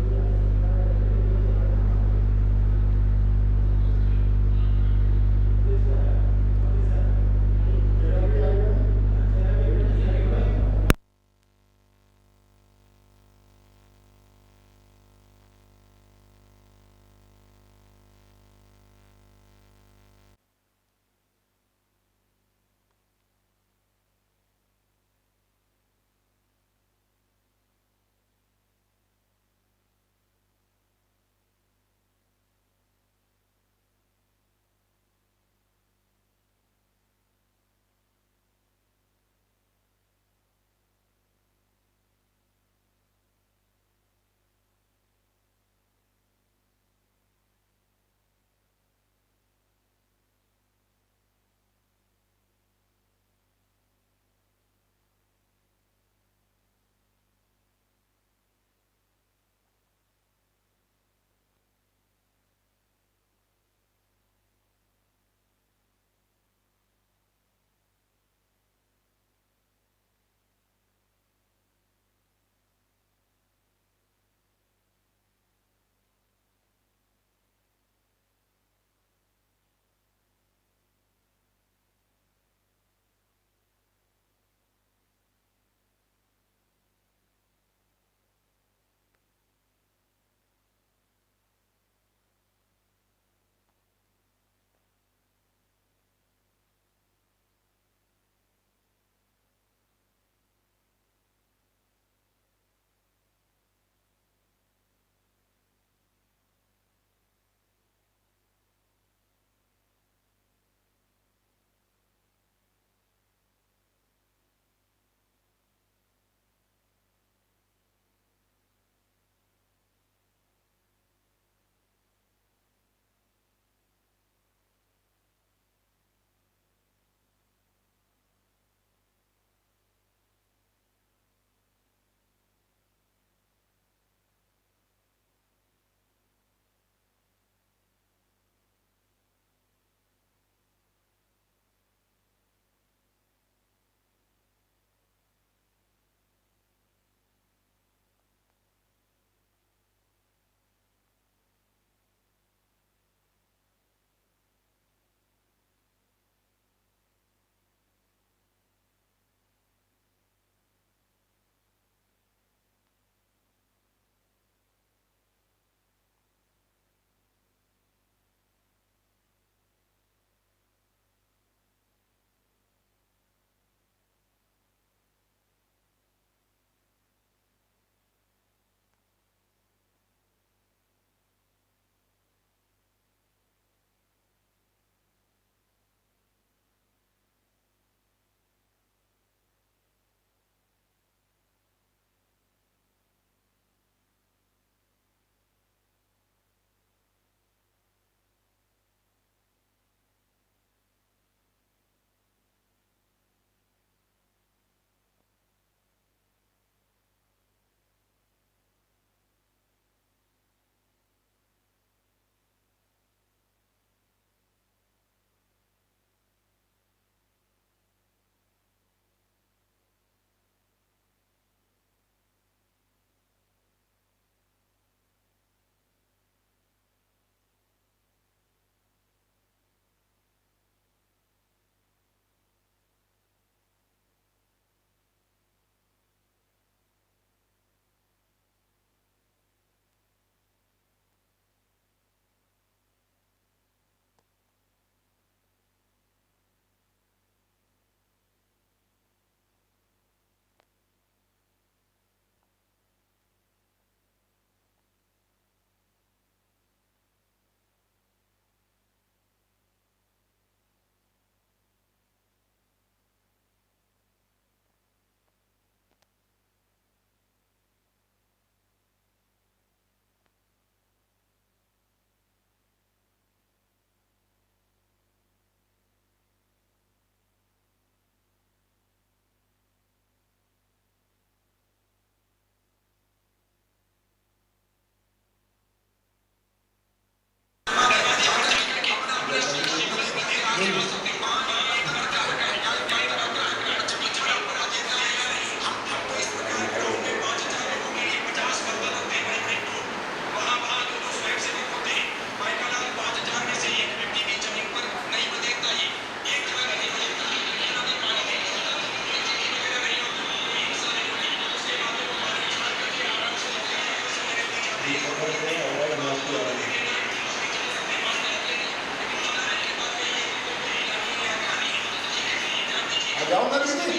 जाओ ना दीदी।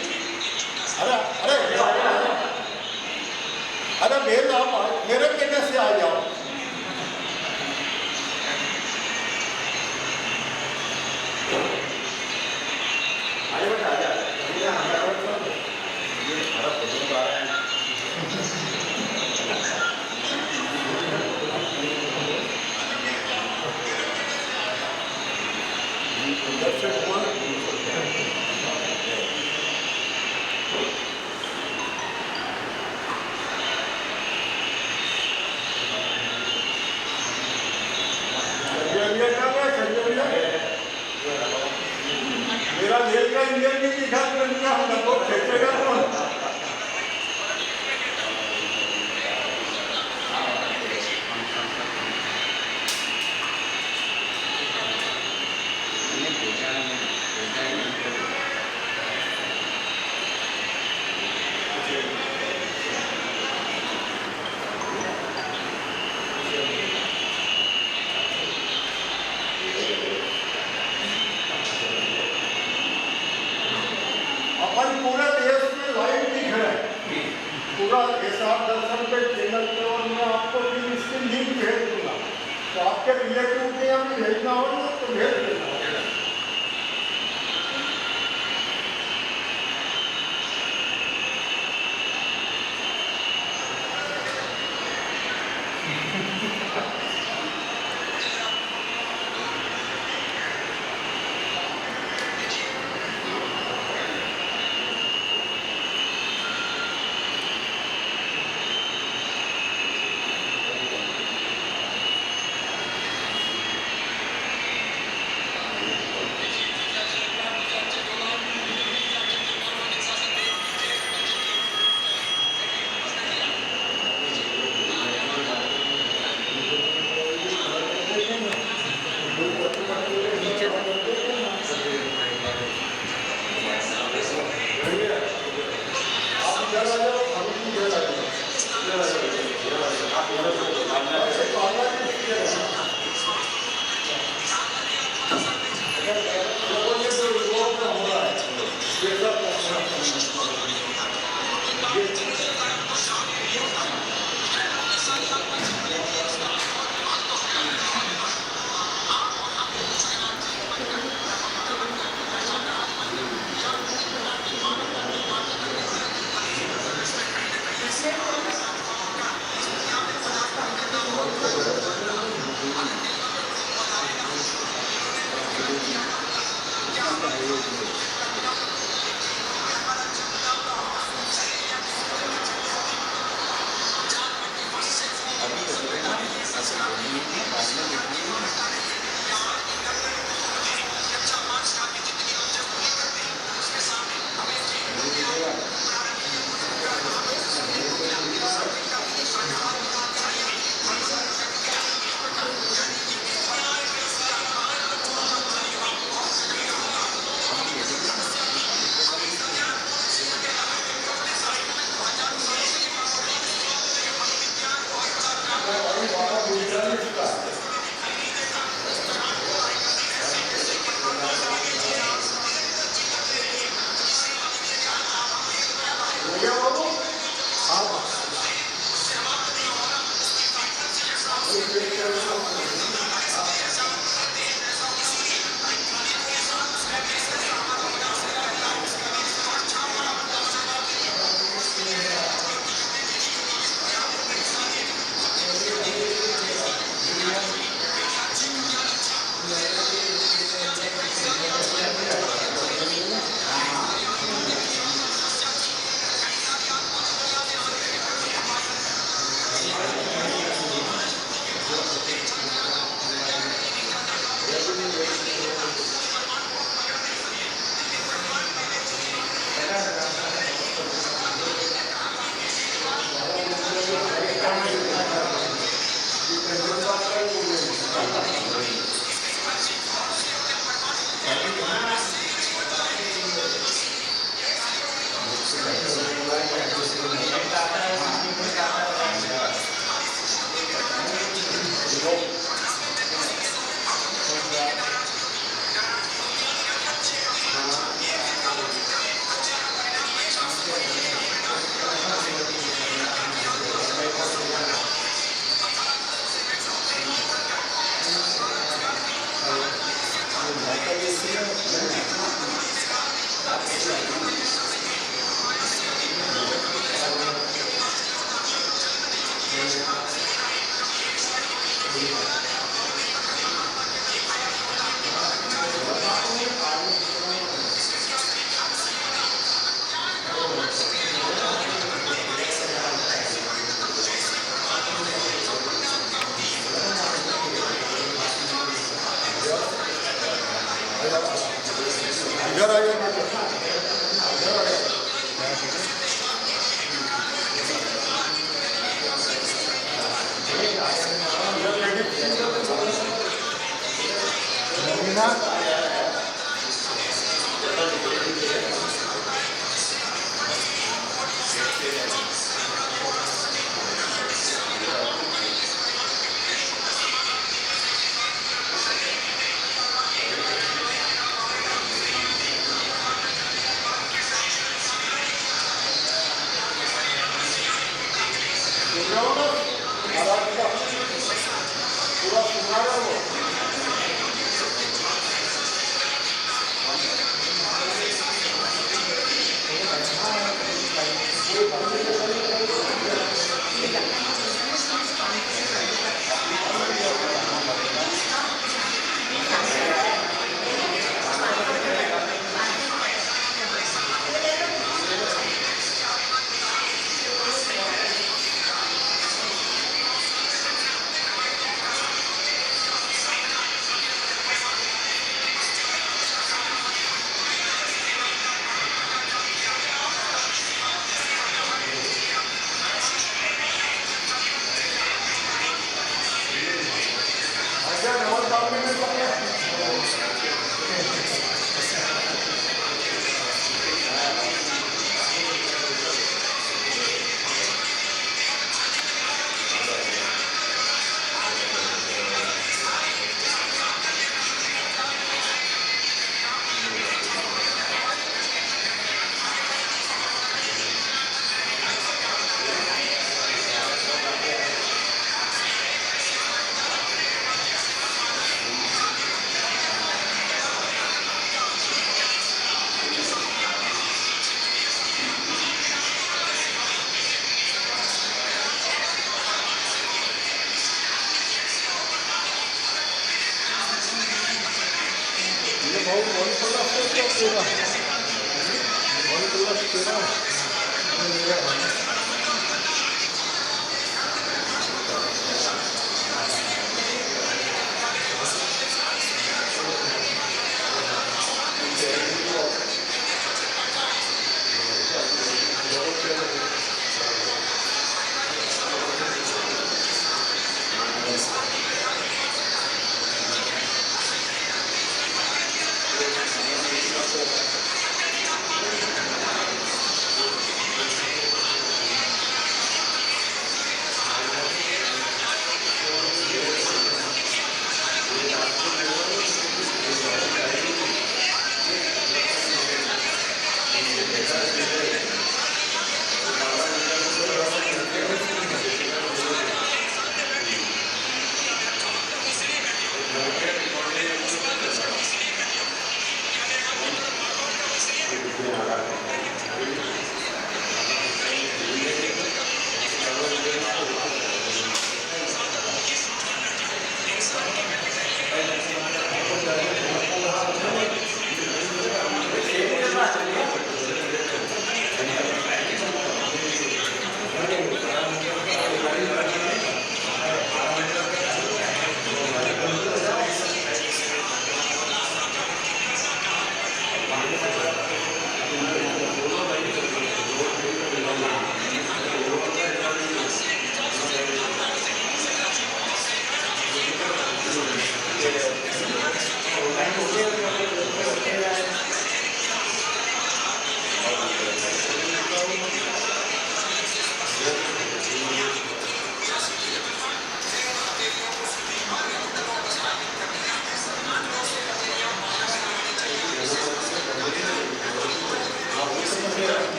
अरे अरे अरे बेल आप मेरे कहने से आ जाओ। मेरा जेल का इंजन नहीं दिखा तो खेचेगा कौन? अपन पूरे देश में लाइव दिख रहे हैं, पूरा एसआर दर्शन पे चैनल पे, और मैं आपको भी इसकी लिंक भेज दूंगा, तो आपके रिलेटिव के यहाँ भी भेजना हो तो भेज देना।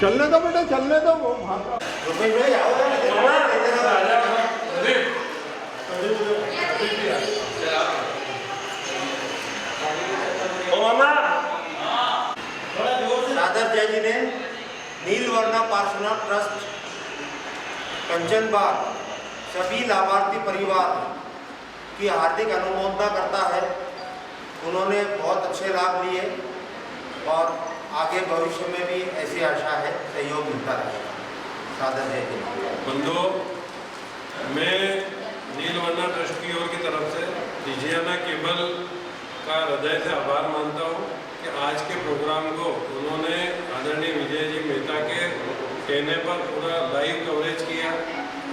चलने दो बेटा, चलने दो, वो भाग रहा। रुपेश भाई आओ सादर जय जी ने नीलवर्णा पार्श्वनाथ ट्रस्ट कंचन बाग सभी लाभार्थी परिवार की हार्दिक अनुमोदना करता है। उन्होंने बहुत अच्छे लाभ लिए और आगे भविष्य में भी ऐसी आशा है सहयोग मिलता रहेगा। सादर जय जी। बंधुओं, मैं नीलवर्णा ट्रस्ट की ओर की तरफ से डिजियाना केबल का हृदय से आभार मानता हूँ कि आज के प्रोग्राम को उन्होंने आदरणीय विजय जी मेहता के कहने पर पूरा लाइव कवरेज किया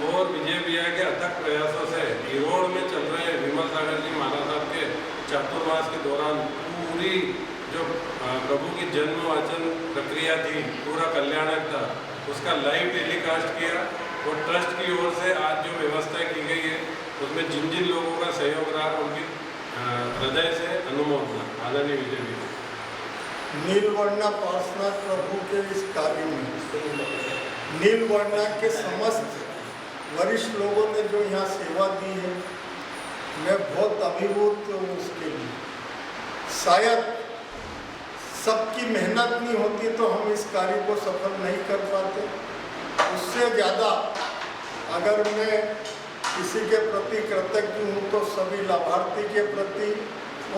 और विजय भैया के अथक प्रयासों से ईरोड में चल रहे विमल सागर जी महाराज साहब के चातुर्मास के दौरान पूरी जो प्रभु की जन्म वाचन प्रक्रिया थी, पूरा कल्याणक था, उसका लाइव टेलीकास्ट किया और ट्रस्ट की ओर से आज जो व्यवस्था की गई है उसमें जिन जिन लोगों का सहयोग रहा उनकी हृदय से अनुमोदना। आदरणीय विजय जी। नीलवर्णा पार्श्वनाथ प्रभु के इस कार्य में नीलवर्णा के समस्त वरिष्ठ लोगों ने जो यहाँ सेवा दी है, मैं बहुत अभिभूत हूँ उसके लिए। शायद सबकी मेहनत नहीं होती तो हम इस कार्य को सफल नहीं कर पाते। उससे ज़्यादा अगर मैं किसी के प्रति कृतज्ञ हूँ तो सभी लाभार्थी के प्रति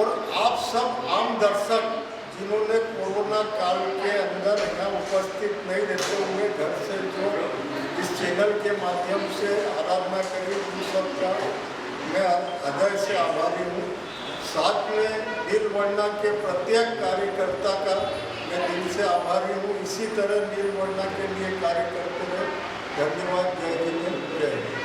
और आप सब आम दर्शक जिन्होंने कोरोना काल के अंदर यहाँ उपस्थित नहीं रहते हुए घर से जो इस चैनल के माध्यम से आराधना करी, उन सबका मैं हृदय से आभारी हूँ। साथ में नीलवर्णा के प्रत्येक कार्यकर्ता का मैं दिल से आभारी हूँ। इसी तरह नीलवर्णा के लिए कार्य करते रहे। धन्यवाद। जय हिंद, जय हिंद।